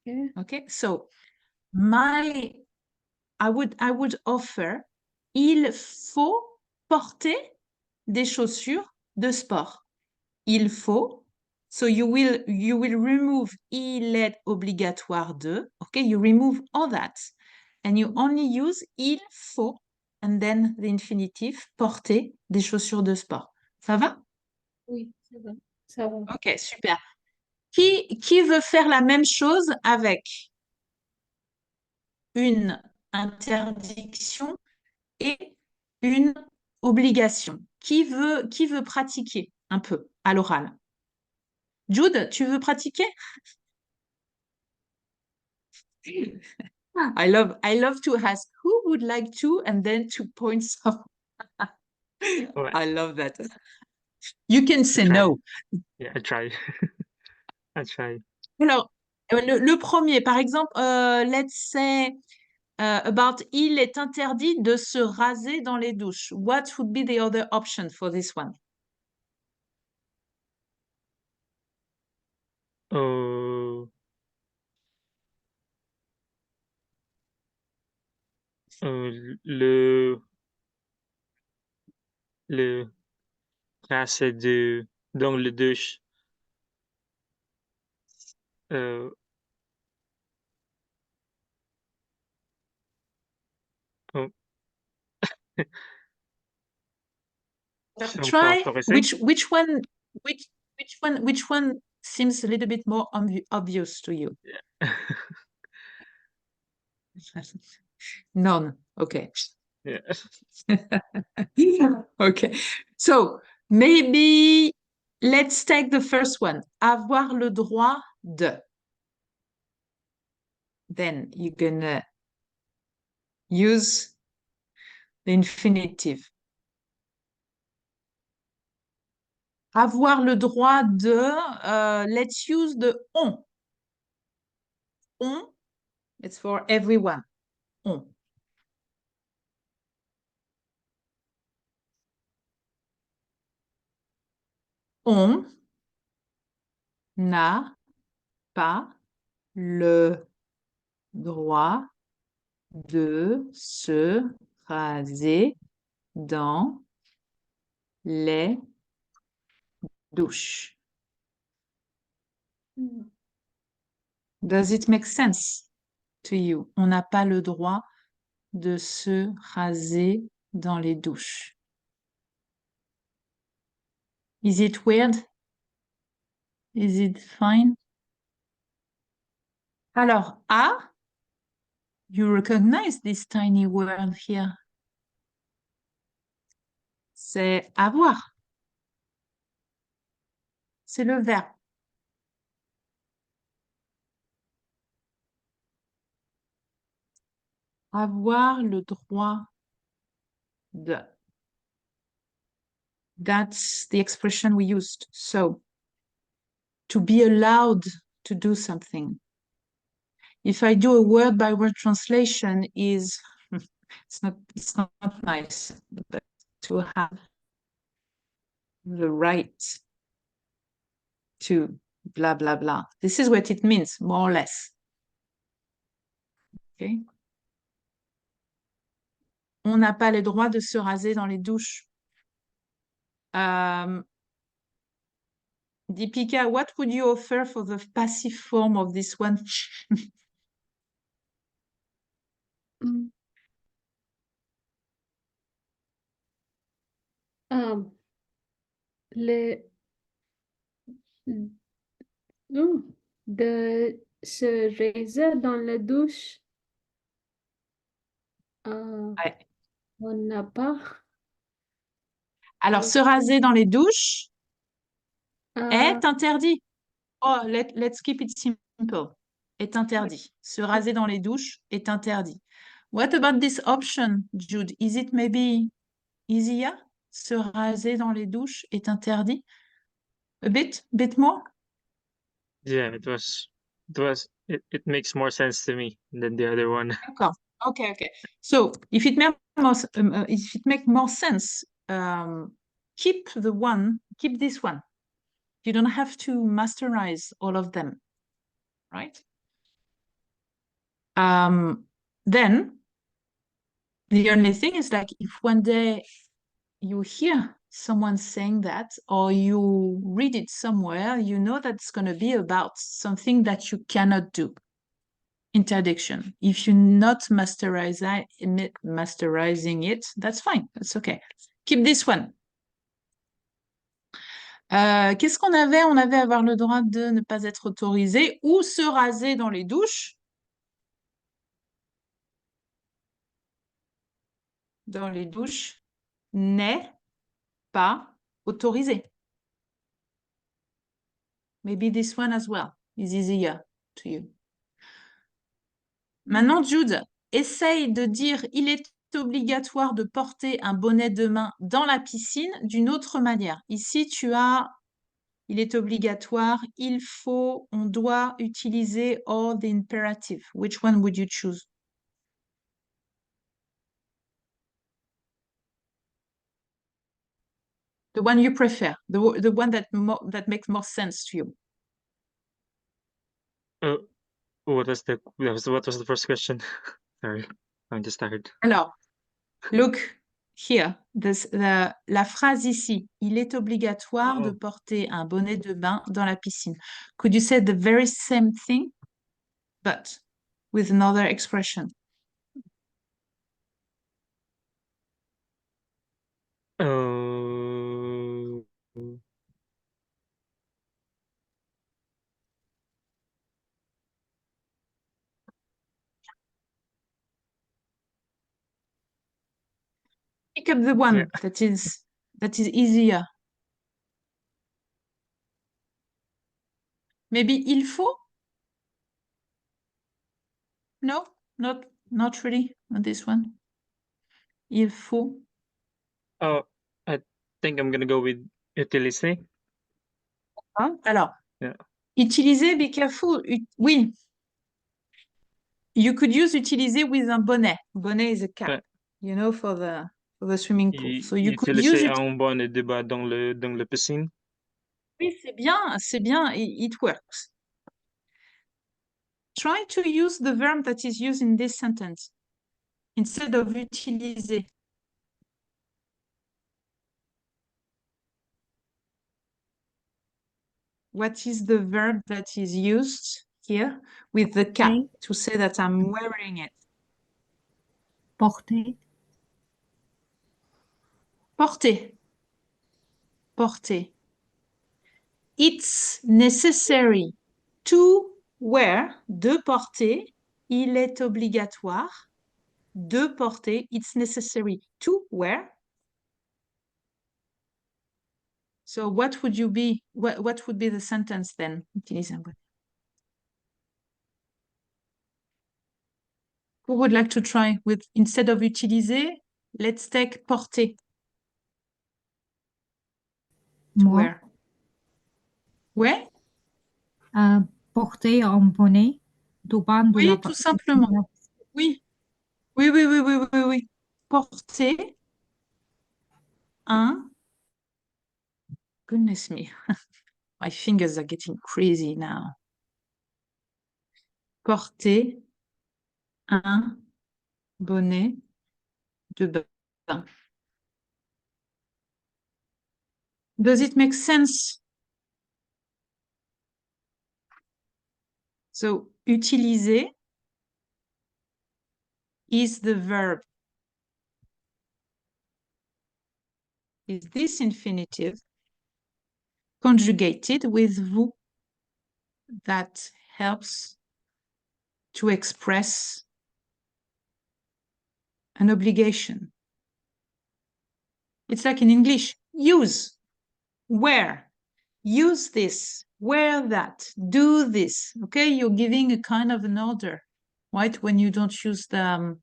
Okay. Okay, so I would offer il faut porter des chaussures de sport. Il faut. So you will remove il est obligatoire de. Okay, you remove all that. And you only use il faut and then the infinitive porter des chaussures de sport. Ça va? Oui, ça va. Ça va. Ok, super. Qui veut faire la même chose avec une interdiction et une obligation? Qui veut pratiquer un peu à l'oral? Jude, tu veux pratiquer? I love to ask who would like to and then to point some. Ouais. I love that. You can say try. no. Yeah, I try. I try. Alors, le premier, par exemple, let's say about il est interdit de se raser dans les douches. What would be the other option for this one? Euh, le raser de dans le douche. Euh, oh, si on peut Try autoriser. which one seems a little bit more obvious to you? None. Okay. Yeah. Okay. So maybe let's take the first one. Avoir le droit de. Then you're gonna use the infinitive. Avoir le droit de, let's use the on. On, it's for everyone. On. On n'a pas le droit de se raser dans les douches. Does it make sense to you? On n'a pas le droit de se raser dans les douches. Is it weird? Is it fine? Alors, a, you recognize this tiny word here. C'est avoir. C'est le verbe. Avoir le droit de. That's the expression we used. So, to be allowed to do something. If I do a word by word translation is, it's not nice, but to have the right to blah, blah, blah. This is what it means, more or less. Okay. on n'a pas le droit de se raser dans les douches. Deepika, what would you offer for the passive form of this one? Mm. Le de se raser dans la douche, Ouais. on n'a pas. Alors, se raser dans les douches Euh, est interdit. Oh, let's keep it simple. Est interdit. Se raser dans les douches est interdit. What about this option, Jude? Is it maybe easier? Se raser dans les douches est interdit. A bit more? Yeah, it makes more sense to me than the other one. D'accord. Okay. So if it make more sense, keep this one. You don't have to masterize all of them, right? Then the only thing is like if one day you hear someone saying that or you read it somewhere, you know that's going to be about something that you cannot do. Interdiction. If you're not masterizing it, that's fine. That's okay. Keep this one. Qu'est-ce qu'on avait? On avait avoir le droit de ne pas être autorisé ou se raser dans les douches. Dans les douches n'est pas autorisé. Maybe this one as well is easier to you. Maintenant, Jude, essaye de dire il est obligatoire de porter un bonnet de main dans la piscine d'une autre manière. Ici, tu as il est obligatoire, il faut, on doit utiliser all the imperative. Which one would you choose? The one you prefer, the one that makes more sense to you. What was the first question? Sorry, I'm just tired. Alors, look here, la phrase ici, il est obligatoire de porter un bonnet de bain dans la piscine. Could you say the very same thing, but with another expression? Pick up the one that is easier. Maybe il faut? No, not really on this one. Il faut. Oh, I think I'm gonna go with utiliser. Hein? Alors, Yeah. utiliser, be careful. Oui. You could use utiliser with un bonnet. Bonnet is a cap, Ouais. you know, for the swimming pool. So you could Utiliser use it. un bonnet de bain dans le piscine. Oui, c'est bien, it works. Try to use the verb that is used in this sentence instead of utiliser. What is the verb that is used here with the cap to say that I'm wearing it? Porter. Porter. Porter. It's necessary to wear, de porter. Il est obligatoire de porter. It's necessary to wear. So what would would be the sentence then? Who would like to try with, instead of utiliser, let's take porter. To Moi. wear. Ouais? Porter un bonnet devant de la Oui, tout simplement. Oui. Oui. Porter un. Goodness me. My fingers are getting crazy now. Porter un bonnet de bain. Does it make sense? So, utiliser is the verb. Is this infinitive conjugated with vous? That helps to express an obligation. It's like in English, use, wear, use this, wear that, do this. Okay, you're giving a kind of an order, right? When you don't use the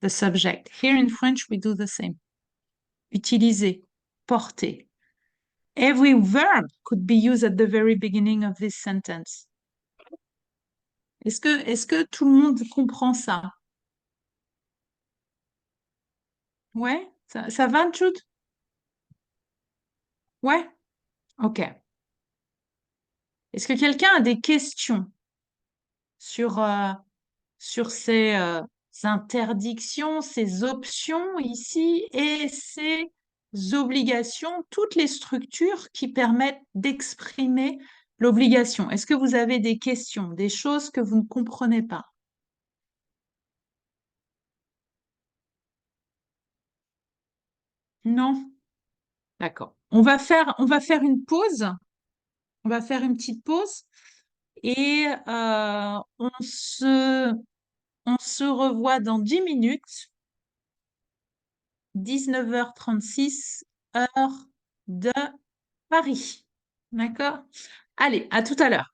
subject. Here in French, we do the same. Utiliser, porter. Every verb could be used at the very beginning of this sentence. Est-ce que tout le monde comprend ça? Ouais, ça va, Jude? Ouais? Ok. Est-ce que quelqu'un a des questions sur, sur ces interdictions, ces options ici et ces obligations, toutes les structures qui permettent d'exprimer l'obligation? Est-ce que vous avez des questions, des choses que vous ne comprenez pas? Non? D'accord. On va faire une pause. On va faire une petite pause et on se revoit dans 10 minutes, 19h36, heure de Paris. D'accord? Allez, à tout à l'heure.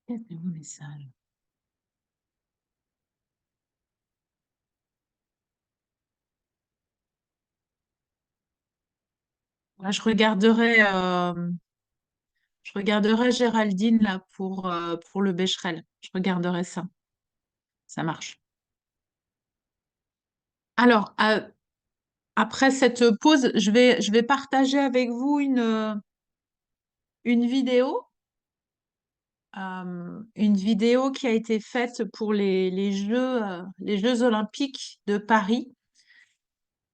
Quel est mon message? Ouais, je regarderai Géraldine là pour le Becherel. Je regarderai ça. Ça marche. Alors, après cette pause, je vais partager avec vous une vidéo. Une vidéo qui a été faite pour les Jeux olympiques de Paris.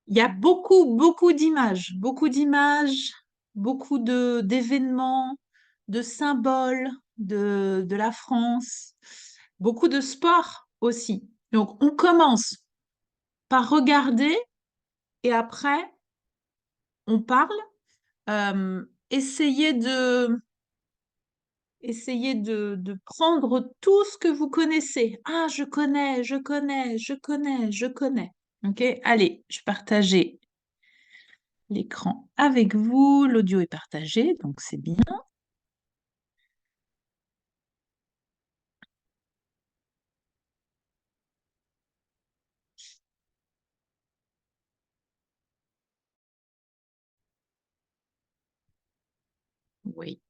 Il y a beaucoup d'images, beaucoup d'événements, de symboles de la France, beaucoup de sport aussi. Donc, on commence par regarder et après, on parle. Euh, essayez de prendre tout ce que vous connaissez. Ah, je connais, je connais, je connais, je connais. OK? Allez, je partageais l'écran avec vous. L'audio est partagé, donc c'est bien. Oui.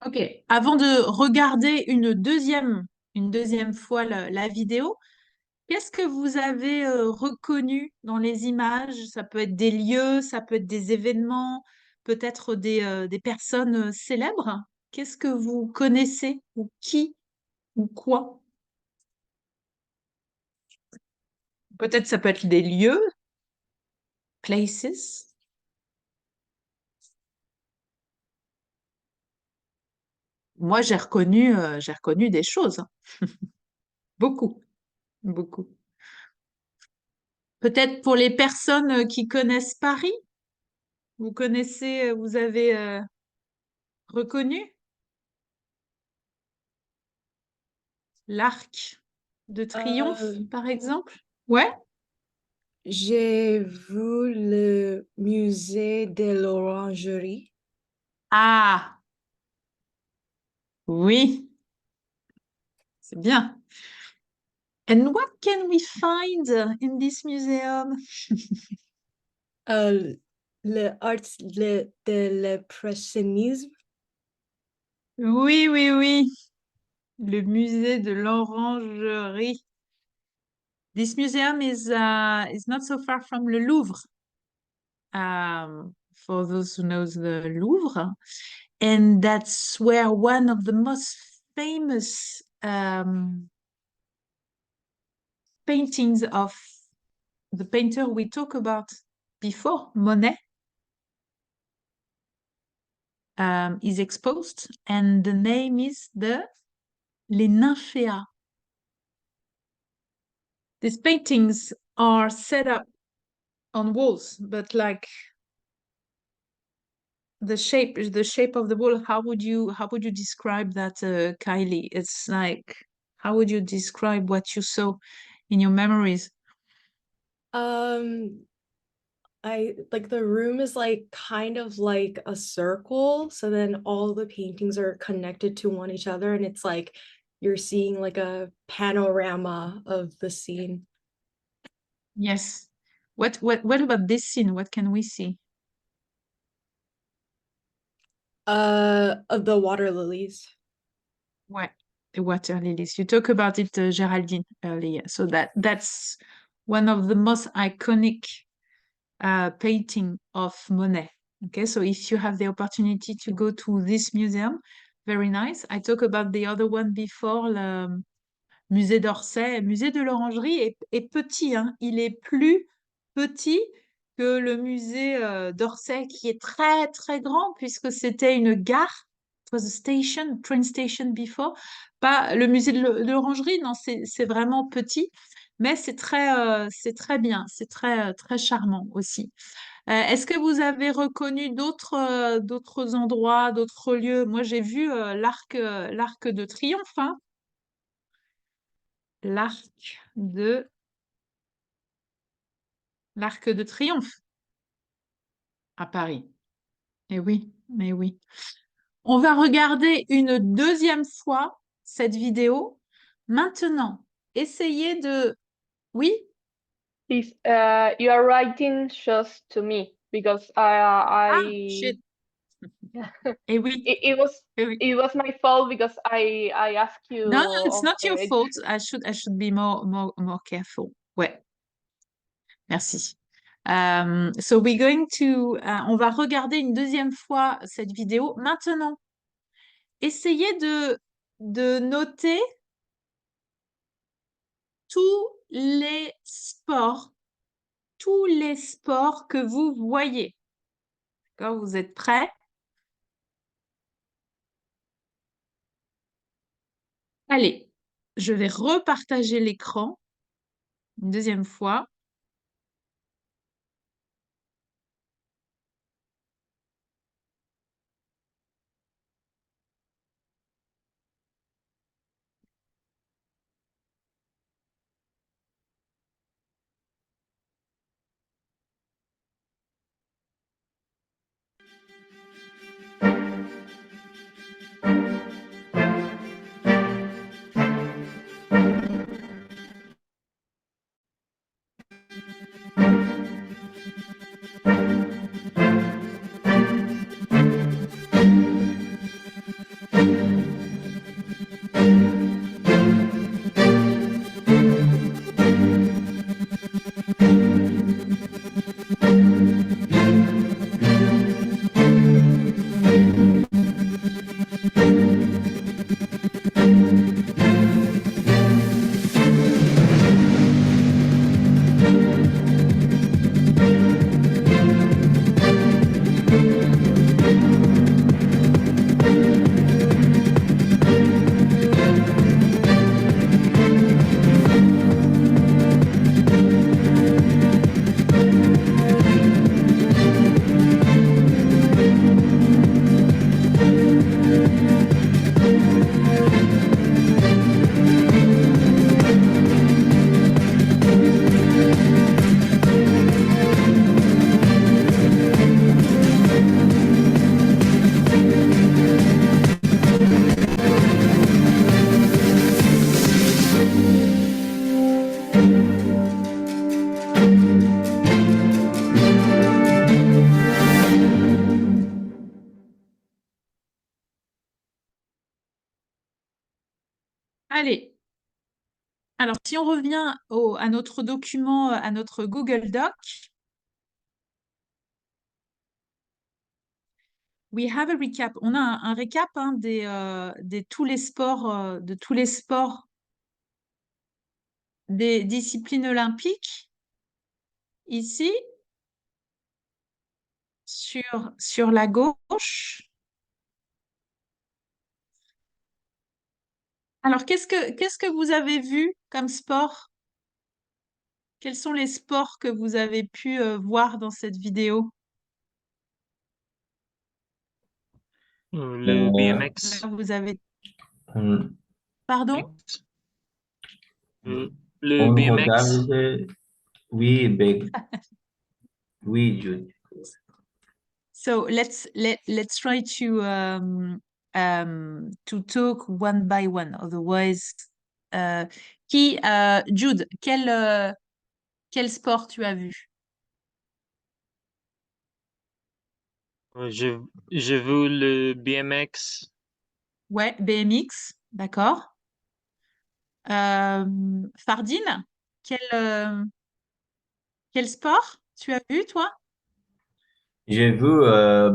OK. Avant de regarder une deuxième fois la vidéo, qu'est-ce que vous avez reconnu dans les images? Ça peut être des lieux, ça peut être des événements, peut-être des personnes célèbres. Qu'est-ce que vous connaissez ou qui ou quoi? Peut-être ça peut être des lieux, places. Moi, j'ai reconnu des choses, hein. Beaucoup, beaucoup. Peut-être pour les personnes qui connaissent Paris, vous avez reconnu l'Arc de Triomphe, Euh, par exemple? Ouais. j'ai vu le musée de l'Orangerie. Ah, oui, c'est bien. And what can we find in this museum? Euh, le art de l'impressionnisme. Oui, oui, oui. Le musée de l'Orangerie. This museum is not so far from le Louvre. For those who knows the Louvre, and that's where one of the most famous paintings of the painter we talked about before, Monet, is exposed, and the name is Les Nymphéas. These paintings are set up on walls, but like the shape of the wall, how would you describe that, Kylie? It's like, how would you describe what you saw in your memories? I like the room is like kind of like a circle, so then all the paintings are connected to one each other, and it's like you're seeing like a panorama of the scene. Yes. What about this scene? What can we see? Of the water lilies. Ouais, the water lilies. You talk about it, Geraldine, earlier. So that's one of the most iconic painting of Monet. Okay, so if you have the opportunity to go to this museum, very nice. I talked about the other one before, le musée d'Orsay. Musée de l'Orangerie est petit, hein. Il est plus petit que le musée d'Orsay, qui est très très grand puisque c'était une gare. It was a station, train station before. Pas le musée de l'Orangerie, non, c'est vraiment petit, mais c'est très bien, c'est très charmant aussi. Est-ce que vous avez reconnu d'autres endroits, d'autres lieux? Moi, j'ai vu l'Arc de Triomphe, hein. L'Arc de Triomphe à Paris. Eh oui, mais oui. On va regarder une deuxième fois cette vidéo. Maintenant, essayez de... Oui? Please, you are writing just to me because Shit. Yeah. Eh oui, it was eh oui. it was my fault because I asked you. No, it's not your okay. fault. I should be more careful. Ouais. Merci. So we're going to, on va regarder une deuxième fois cette vidéo. Maintenant, essayez de noter tous les sports que vous voyez. D'accord, vous êtes prêts? Allez, je vais repartager l'écran une deuxième fois. Allez. Alors, si on revient à notre document, à notre Google Doc, we have a recap. On a un récap, hein, de tous les sports des disciplines olympiques, ici, sur la gauche. Alors, qu'est-ce que vous avez vu comme sport? Quels sont les sports que vous avez pu voir dans cette vidéo? Le Là, BMX. vous avez... On, Pardon? Le on BMX. regarde, oui, oui, Jude. So let's try to talk one by one. Otherwise, Jude, quel sport tu as vu? J'ai vu le BMX. Ouais, BMX, d'accord. Fardine, quel sport tu as vu, toi? J'ai vu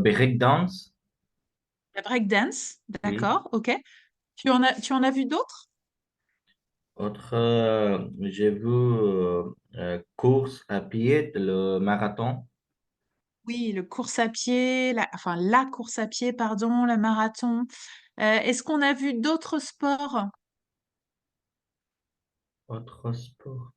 breakdance, La breakdance, oui. d'accord, ok. Tu en as vu d'autres? Autre, j'ai vu course à pied, le marathon. Oui, le course à pied, la course à pied, pardon, le marathon. Est-ce qu'on a vu d'autres sports? Autre sport.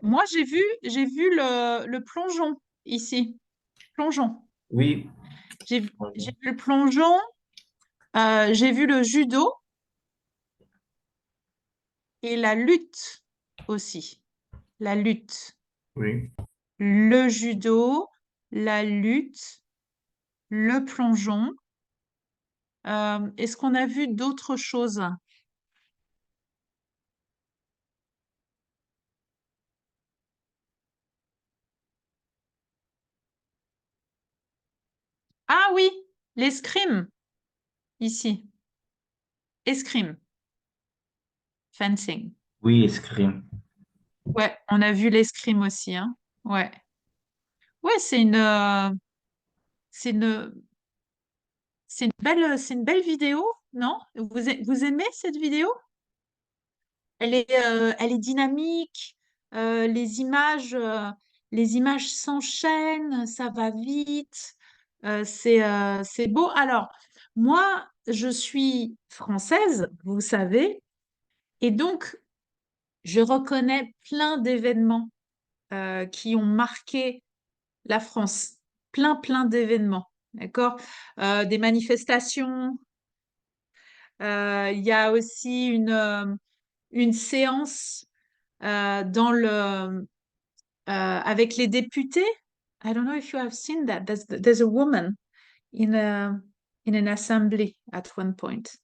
Moi, j'ai vu le plongeon ici. Plongeon. Oui, J'ai vu le plongeon, j'ai vu le judo et la lutte aussi. La lutte. oui. Le judo, la lutte, le plongeon. Est-ce qu'on a vu d'autres choses? Ah oui, l'escrime, ici. Escrime, fencing. Oui, escrime. Ouais, on a vu l'escrime aussi, hein. Ouais. Ouais, c'est une, c'est une belle vidéo, non? Vous aimez cette vidéo? Elle est dynamique, les images s'enchaînent, ça va vite, c'est beau. Alors, moi, je suis française, vous savez, et donc je reconnais plein d'événements qui ont marqué la France, plein d'événements, d'accord? Des manifestations, il y a aussi une séance avec les députés. I don't know if you have seen that. There's a woman in an assembly at one point.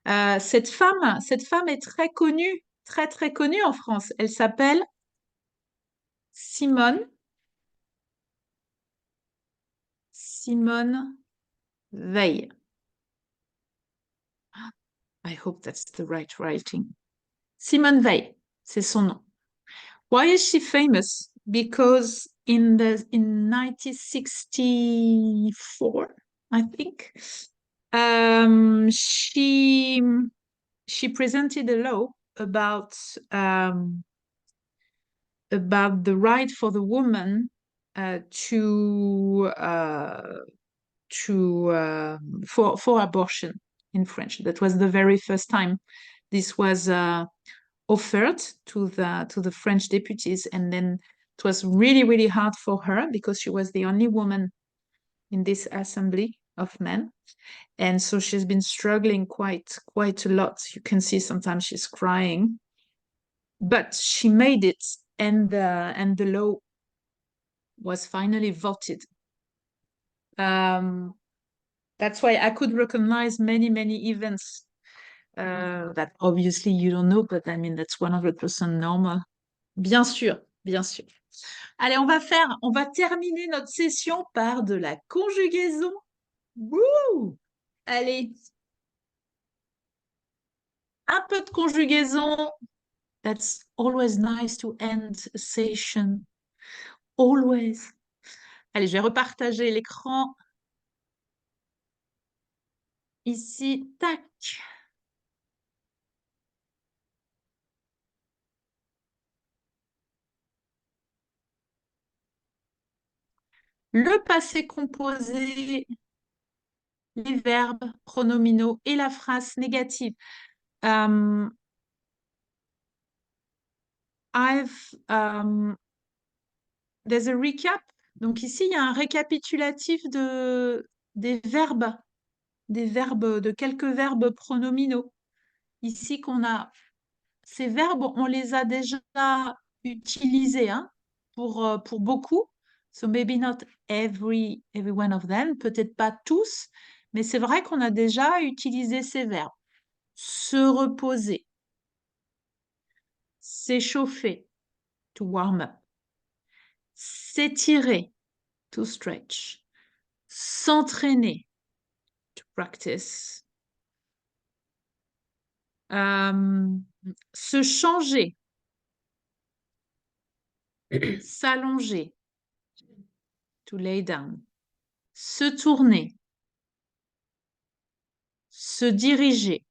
Cette femme est très connue, très très connue en France. Elle s'appelle Simone Veil. I hope that's the right writing. Simone Veil, c'est son nom. Why is she famous? Because in 1964, I think, she presented a law about the right for the woman for abortion in French. That was the very first time this was offered to the French deputies, and then it was really hard for her because she was the only woman in this assembly of men, and so she's been struggling quite a lot. You can see sometimes she's crying, but she made it, and the law was finally voted. That's why I could recognize many events that obviously you don't know, but I mean that's 100% normal. Bien sûr, bien sûr. Allez, on va terminer notre session par de la conjugaison. Wouh! Allez, un peu de conjugaison. That's always nice to end a session. Always. Allez, je vais repartager l'écran. Ici, tac. le passé composé, les verbes pronominaux et la phrase négative. There's a recap. Donc ici, il y a un récapitulatif des verbes, de quelques verbes pronominaux. Ici, ces verbes, on les a déjà utilisés pour beaucoup. So maybe not every one of them, peut-être pas tous, mais c'est vrai qu'on a déjà utilisé ces verbes. Se reposer, s'échauffer, to warm up, s'étirer, to stretch, s'entraîner, to practice, se changer, s'allonger, to lay down, se tourner, se diriger,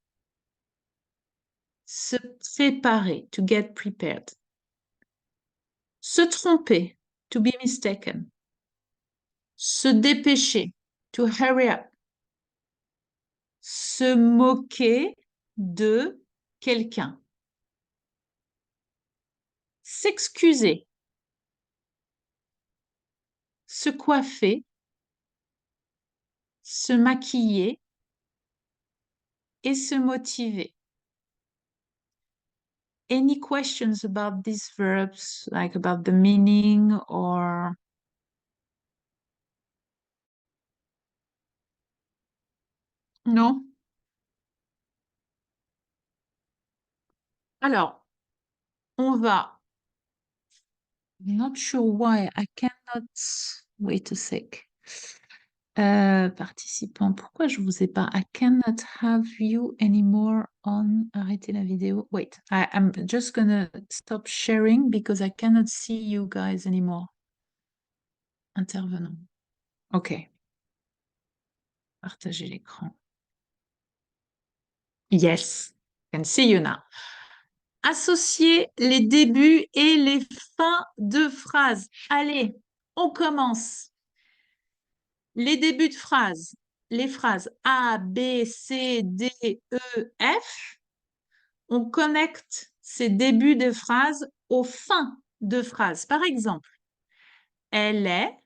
se préparer, to get prepared, se tromper, to be mistaken, se dépêcher, to hurry up, se moquer de quelqu'un, s'excuser, se coiffer, se maquiller et se motiver. Any questions about these verbs, like about the meaning or... Non? Alors, on va... I'm not sure why I cannot... Wait a sec. Participants, pourquoi je vous ai pas? I cannot have you anymore on... Arrêtez la vidéo. Wait, I'm just gonna stop sharing because I cannot see you guys anymore. Intervenant. OK. Partagez l'écran. Yes, I can see you now. Associer les débuts et les fins de phrases. Allez, on commence. Les débuts de phrases. Les phrases A, B, C, D, E, F. On connecte ces débuts de phrases aux fins de phrases. Par exemple, elle est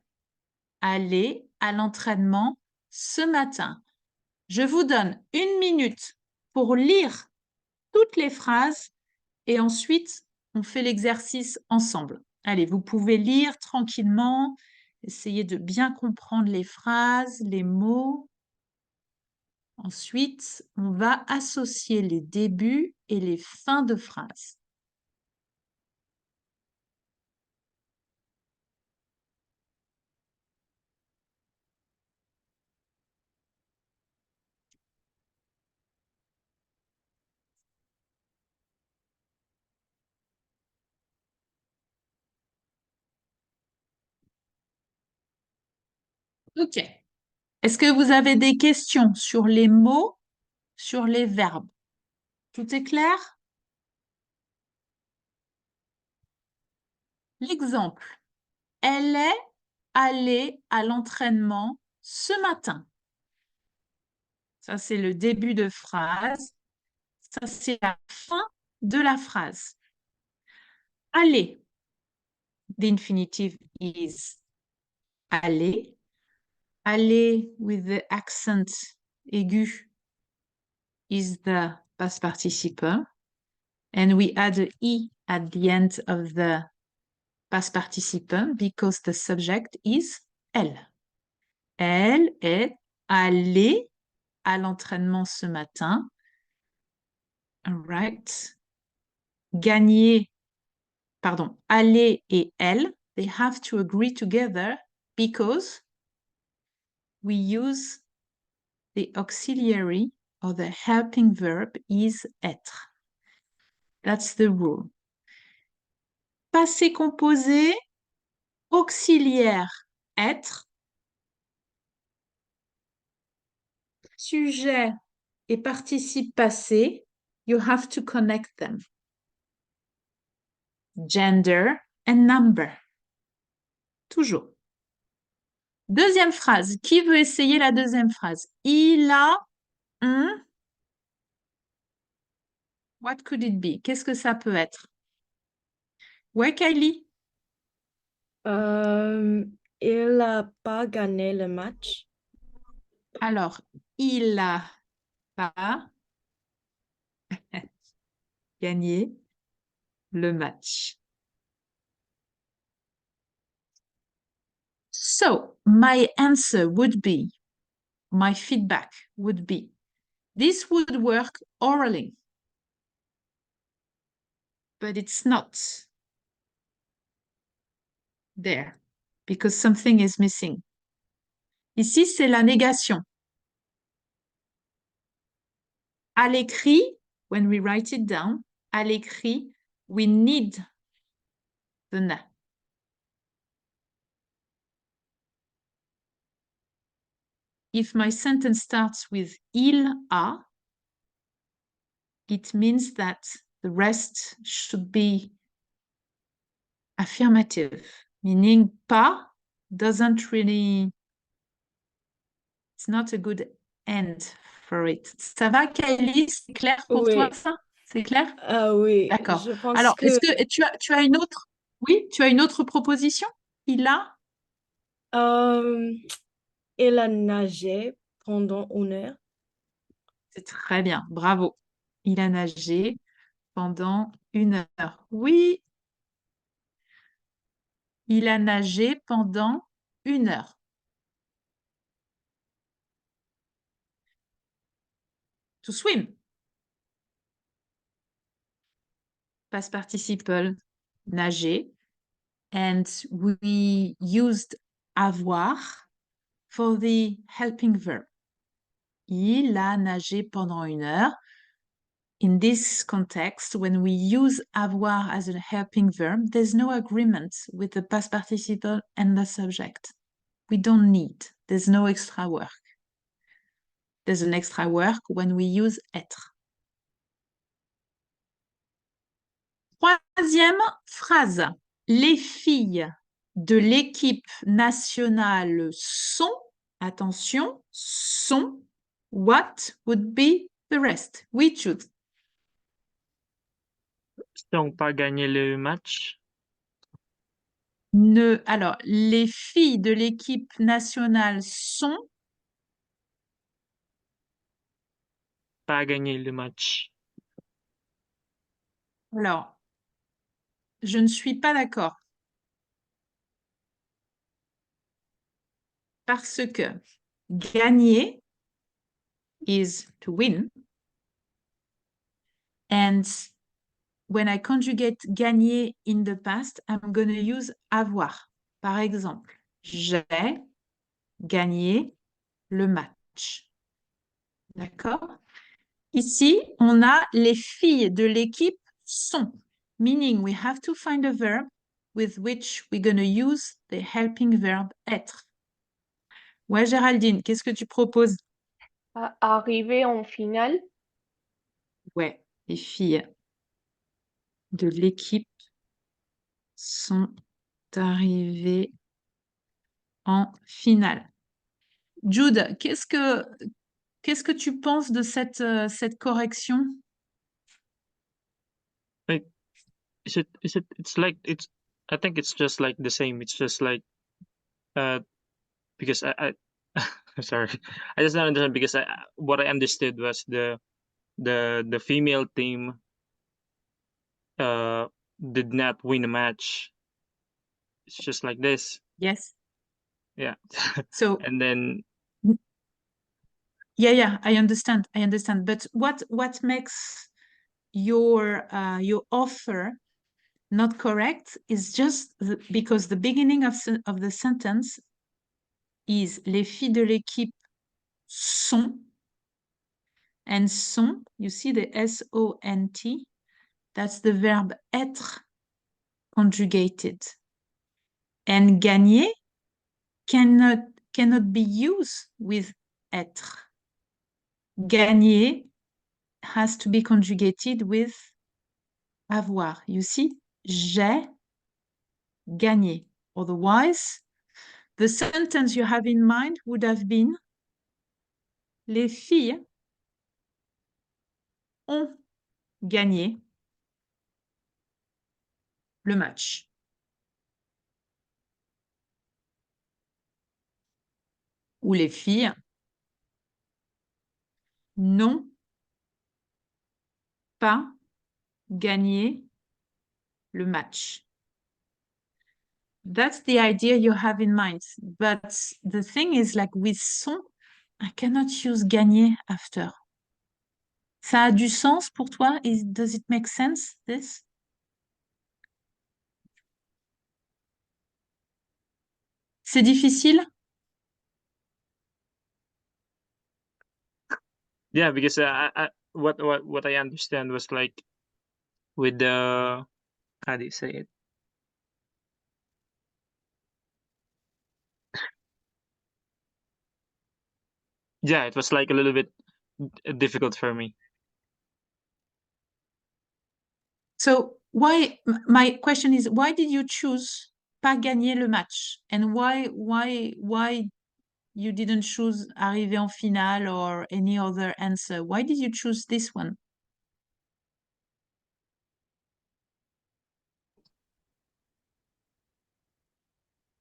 allée à l'entraînement ce matin. Je vous donne 1 minute pour lire toutes les phrases et ensuite, on fait l'exercice ensemble. Allez, vous pouvez lire tranquillement, essayer de bien comprendre les phrases, les mots. Ensuite, on va associer les débuts et les fins de phrases. OK. Est-ce que vous avez des questions sur les mots, sur les verbes? Tout est clair? L'exemple. Elle est allée à l'entraînement ce matin. Ça, c'est le début de phrase. Ça, c'est la fin de la phrase. Aller. The infinitive is aller. Aller with the accent aigu is the past participle. And we add a E at the end of the past participle because the subject is elle. Elle est allée à l'entraînement ce matin. All right. Gagner, pardon, aller et elle, they have to agree together because we use the auxiliary or the helping verb is être. That's the rule. Passé composé, auxiliaire, être. Sujet et participe passé, you have to connect them. Gender and number. Toujours. Deuxième phrase. Qui veut essayer la deuxième phrase? Il a un... What could it be? Qu'est-ce que ça peut être? Ouais, Kylie? Il n'a pas gagné le match. Alors, il n'a pas gagné le match. So, my answer would be, my feedback would be, this would work orally, but it's not there because something is missing. Ici, c'est la négation. À l'écrit, when we write it down, à l'écrit, we need the na. If my sentence starts with il a, it means that the rest should be affirmative, meaning pas doesn't really, it's not a good end for it. Ça va, Kylie? C'est clair pour toi, Oui. ça? C'est clair? Oui, D'accord. je pense Alors, que est-ce que tu as une autre? Oui, tu as une autre proposition? Il a? il a nagé pendant 1 heure. C'est très bien, bravo. Il a nagé pendant 1 heure. Oui, il a nagé pendant 1 heure. To swim. Past participle, nager. And we used avoir for the helping verb. Il a nagé pendant 1 heure. In this context, when we use avoir as a helping verb, there's no agreement with the past participle and the subject. We don't need. There's no extra work. There's an extra work when we use être. Troisième phrase. Les filles de l'équipe nationale sont, attention, sont, what would be the rest? We choose. N'ont pas gagné le match. Alors, les filles de l'équipe nationale sont, Pas gagné le match. alors, je ne suis pas d'accord. Parce que gagner is to win. And when I conjugate gagner in the past, I'm going to use avoir. Par exemple, j'ai gagné le match. D'accord? Ici, on a les filles de l'équipe sont, meaning we have to find a verb with which we're going to use the helping verb être. Ouais, Géraldine, qu'est-ce que tu proposes? Arriver en finale. Ouais, les filles de l'équipe sont arrivées en finale. Jude, qu'est-ce que tu penses de cette correction? It's like, I think it's just like the same. It's just like, because I sorry, I just don't understand, because what I understood was the female team did not win a match. It's just like this. Yes. Yeah. So And then yeah, I understand. But what makes your offer not correct is just because the beginning of the sentence is les filles de l'équipe sont, and sont, you see the S-O-N-T, that's the verb être conjugated. And gagner cannot be used with être. Gagner has to be conjugated with avoir. You see, j'ai gagné. Otherwise, The sentence you have in mind would have been les filles ont gagné le match. Ou les filles n'ont pas gagné le match. That's the idea you have in mind. But the thing is, like with sont, I cannot use gagner after. Ça a du sens pour toi? Does it make sense, this? C'est difficile? Yeah, because what I understand was like with the, how do you say it? Yeah, it was like a little bit difficult for me. So why, my question is, why did you choose pas gagner le match? And why you didn't choose arriver en finale or any other answer? Why did you choose this one?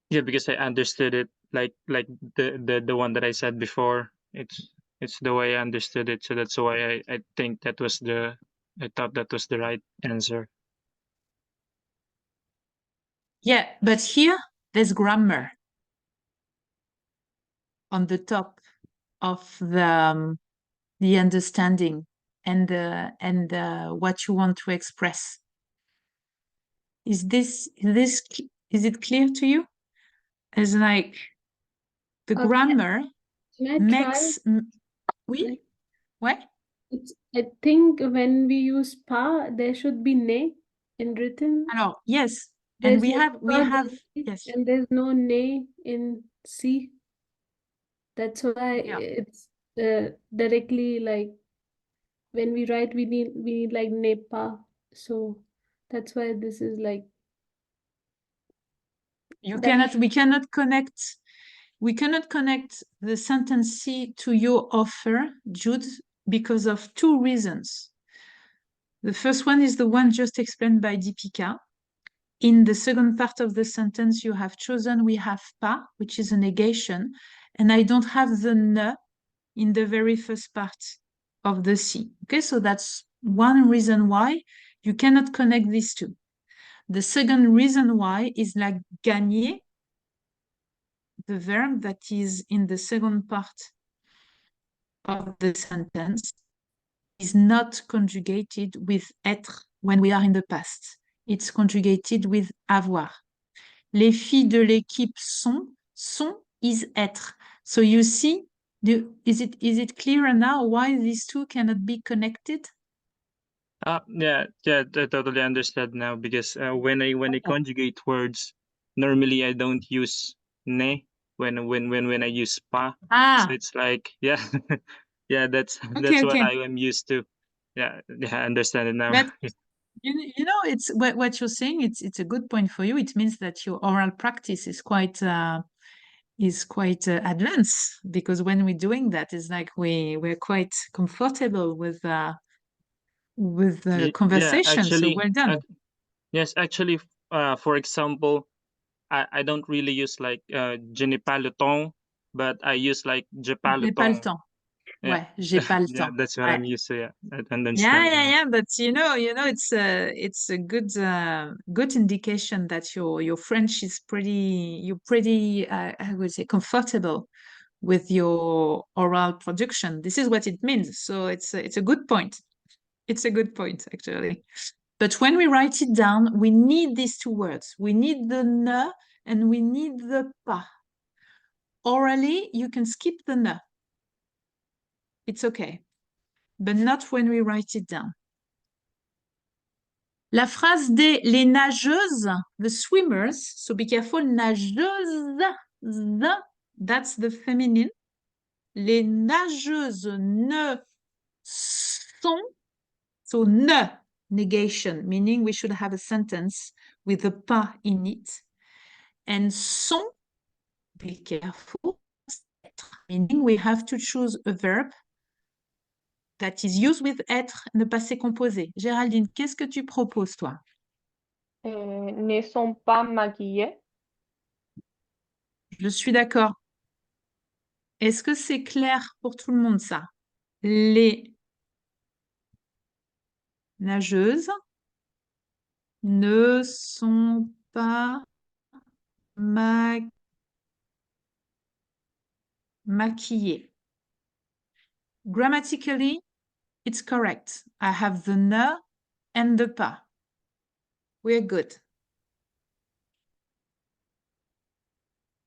Yeah, because I understood it like the one that I said before. It's the way I understood it, so that's why I think that was I thought that was the right answer. Yeah, but here there's grammar on the top of the understanding and what you want to express. Is it clear to you? It's like the grammar Can I try? makes. Oui? What? I think when we use pas, there should be ne in written. Alors, yes, and we have pas yes. and there's no ne in C. That's why Yeah. it's directly like when we write we need like ne pas. So that's why this is like we cannot connect the sentence C to your offer, Jude, because of two reasons. The first one is the one just explained by Deepika. In the second part of the sentence you have chosen, we have pas, which is a negation, and I don't have the ne in the very first part of the C. Okay, so that's one reason why you cannot connect these two. The second reason why is like gagner, the verb that is in the second part of the sentence, is not conjugated with être when we are in the past. It's conjugated with avoir. Les filles de l'équipe sont is être. So you see, is it clearer now why these two cannot be connected? Yeah, I totally understand now, because when I conjugate words, normally I don't use ne when I use pas. So it's like, yeah, yeah, that's what I am used to. Yeah, I understand it now. But you know, it's what you're saying. It's a good point for you. It means that your oral practice is quite advanced, because when we're doing that, it's like we're quite comfortable with the conversation. Yeah, actually, so well done. Yes, actually, for example, I don't really use like je n'ai pas le temps, but I use like j'ai pas le J'ai pas le temps. temps. Yeah. Ouais, j'ai pas le Yeah, temps. that's what Ouais. I'm used to. Yeah, I understand. Yeah. But you know, it's a good indication that your French is you're pretty, I would say, comfortable with your oral production. This is what it means. So it's a good point. It's a good point, actually. But when we write it down, we need these two words. We need the ne and we need the pas. Orally, you can skip the ne. It's okay. But not when we write it down. La phrase des les nageuses, the swimmers, so be careful, nageuse, that's the feminine. Les nageuses ne sont, so ne, negation, meaning we should have a sentence with a pas in it. And sont, Be careful. Meaning we have to choose a verb that is used with être, ne passé composé. Géraldine, qu'est-ce que tu proposes, toi? Ne sont pas maquillés. Je suis d'accord. Est-ce que c'est clair pour tout le monde, ça? Les nageuses ne sont pas maquillées. Grammatically, it's correct. I have the ne and the pas. We're good.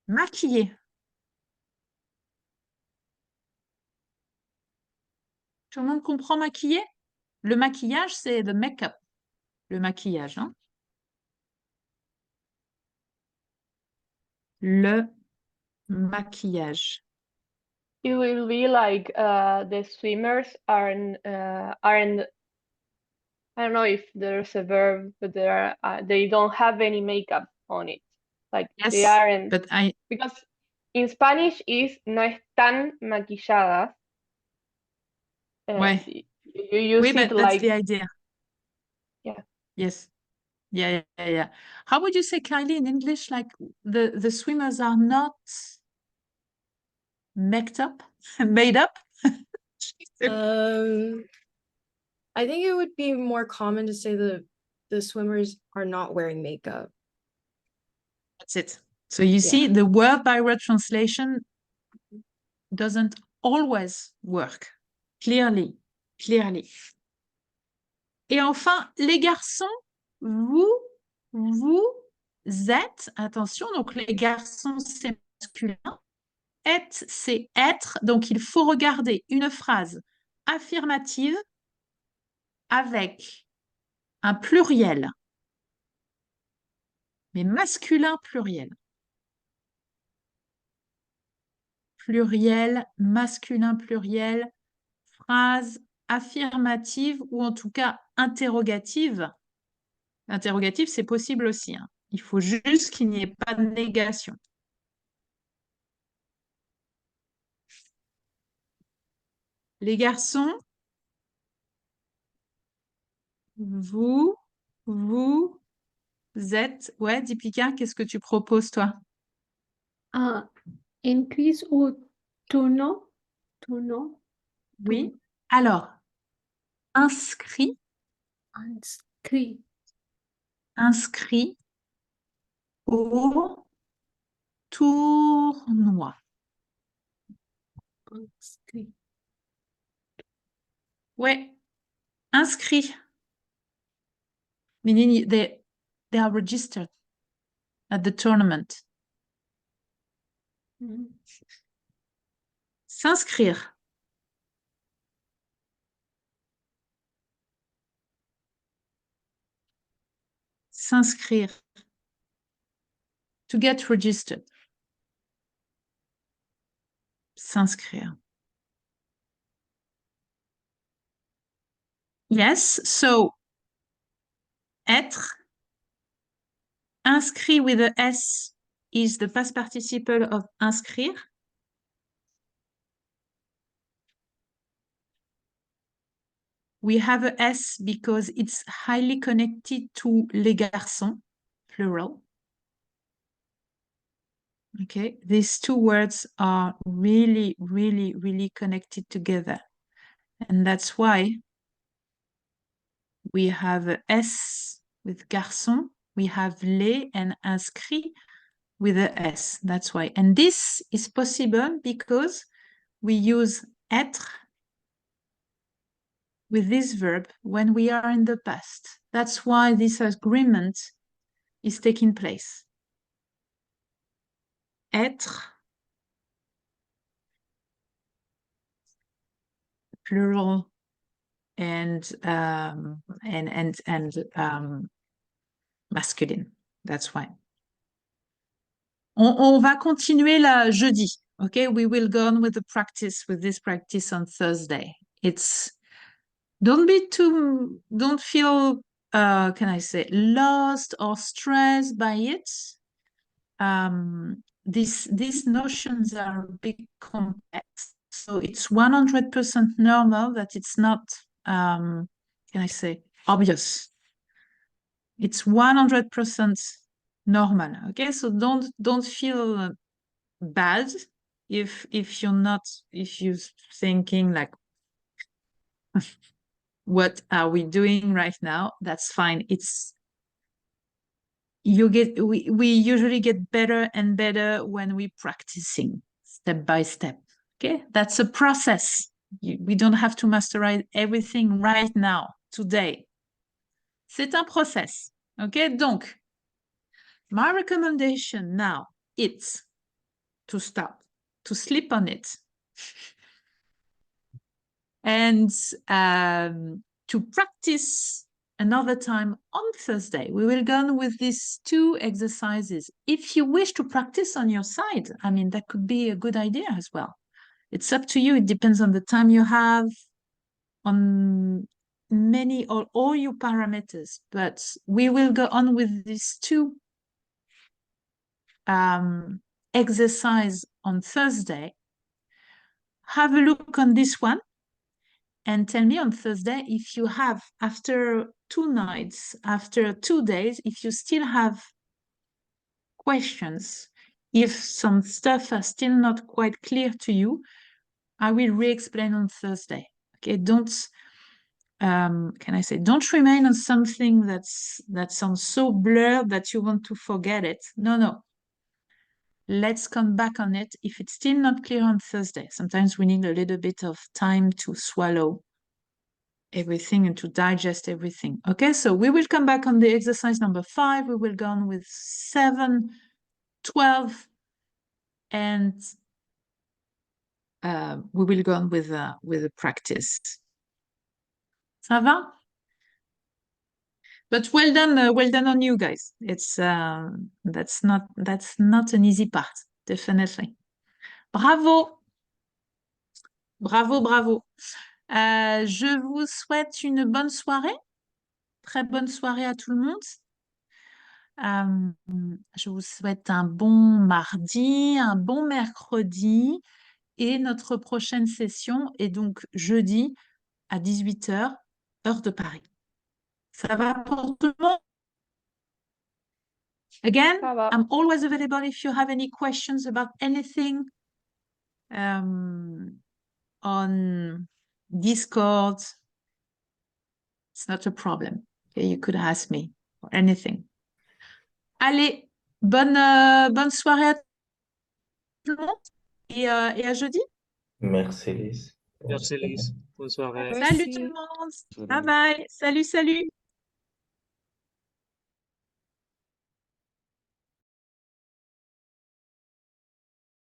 Maquillées. Tout le monde comprend maquiller? Le maquillage, c'est the make-up. Le maquillage, hein? Le maquillage. It will be like the swimmers aren't I don't know if there's a verb, but they don't have any makeup on it. Like they Yes, aren't, but because in Spanish is no están maquilladas. Ouais. You use Oui, it but that's like, the idea. yeah. Yes. Yeah. How would you say, Kylie, in English? Like the swimmers are not made up? I think it would be more common to say the swimmers are not wearing makeup. That's it. So you see, the word by word translation doesn't always work. Clearly. Et enfin, les garçons, vous êtes, attention, donc les garçons, c'est masculin. Être, c'est être. Donc, il faut regarder une phrase affirmative avec un pluriel, mais masculin pluriel. Pluriel, masculin pluriel, phrase affirmative ou en tout cas interrogative. Interrogative, c'est possible aussi, hein. Il faut juste qu'il n'y ait pas de négation. Les garçons, vous êtes... Ouais, Deepika, qu'est-ce que tu proposes, toi? Increase au tono. Oui. Alors, inscrit au tournoi. Ouais, inscrit. Meaning they are registered at the tournament. S'inscrire. S'inscrire. To get registered. S'inscrire. Yes, so être. Inscrit with a S is the past participle of inscrire. We have a S because it's highly connected to les garçons, plural. Okay, these two words are really connected together. And that's why we have a S with garçon, we have les and inscrit with a S. That's why. And this is possible because we use être with this verb when we are in the past. That's why this agreement is taking place. Être, plural, and masculine. That's why. On va continuer la jeudi. Okay, we will go on with the practice, with this practice on Thursday. Don't feel, can I say, lost or stressed by it. these notions are a bit complex. So it's 100% normal that it's not, can I say, obvious. It's 100% normal. Okay, so don't feel bad if you're thinking like, what are we doing right now? That's fine. We usually get better and better when we're practicing step by step. Okay, that's a process. We don't have to masterize everything right now, today. C'est un process. Okay, donc, my recommendation now is to stop, to sleep on it, and to practice another time on Thursday. We will go on with these 2 exercises. If you wish to practice on your side, I mean, that could be a good idea as well. It's up to you. It depends on the time you have, on many or all your parameters, but we will go on with these 2 exercise on Thursday. Have a look on this one and tell me on Thursday if you have, after 2 nights, after 2 days, if you still have questions, if some stuff are still not quite clear to you. I will re-explain on Thursday. Okay, don't remain on something that sounds so blurred that you want to forget it. No. Let's come back on it if it's still not clear on Thursday. Sometimes we need a little bit of time to swallow everything and to digest everything. Okay, so we will come back on the exercise number 5. We will go on with 7, 12, and we will go on with the practice. Ça va? But well done on you guys. It's that's not an easy part, definitely. Bravo. Je vous souhaite une bonne soirée. Très bonne soirée à tout le monde. Je vous souhaite un bon mardi, un bon mercredi, et notre prochaine session est donc jeudi à 18h, heure de Paris. Ça va pour tout le monde? Again, Ça va. I'm always available if you have any questions about anything on Discord. It's not a problem. Okay, you could ask me or anything. Allez, bonne soirée à tout le monde et à jeudi. Merci, Lise. Merci, Lise. Bonne soirée. Salut tout le monde. Bye bye. Salut.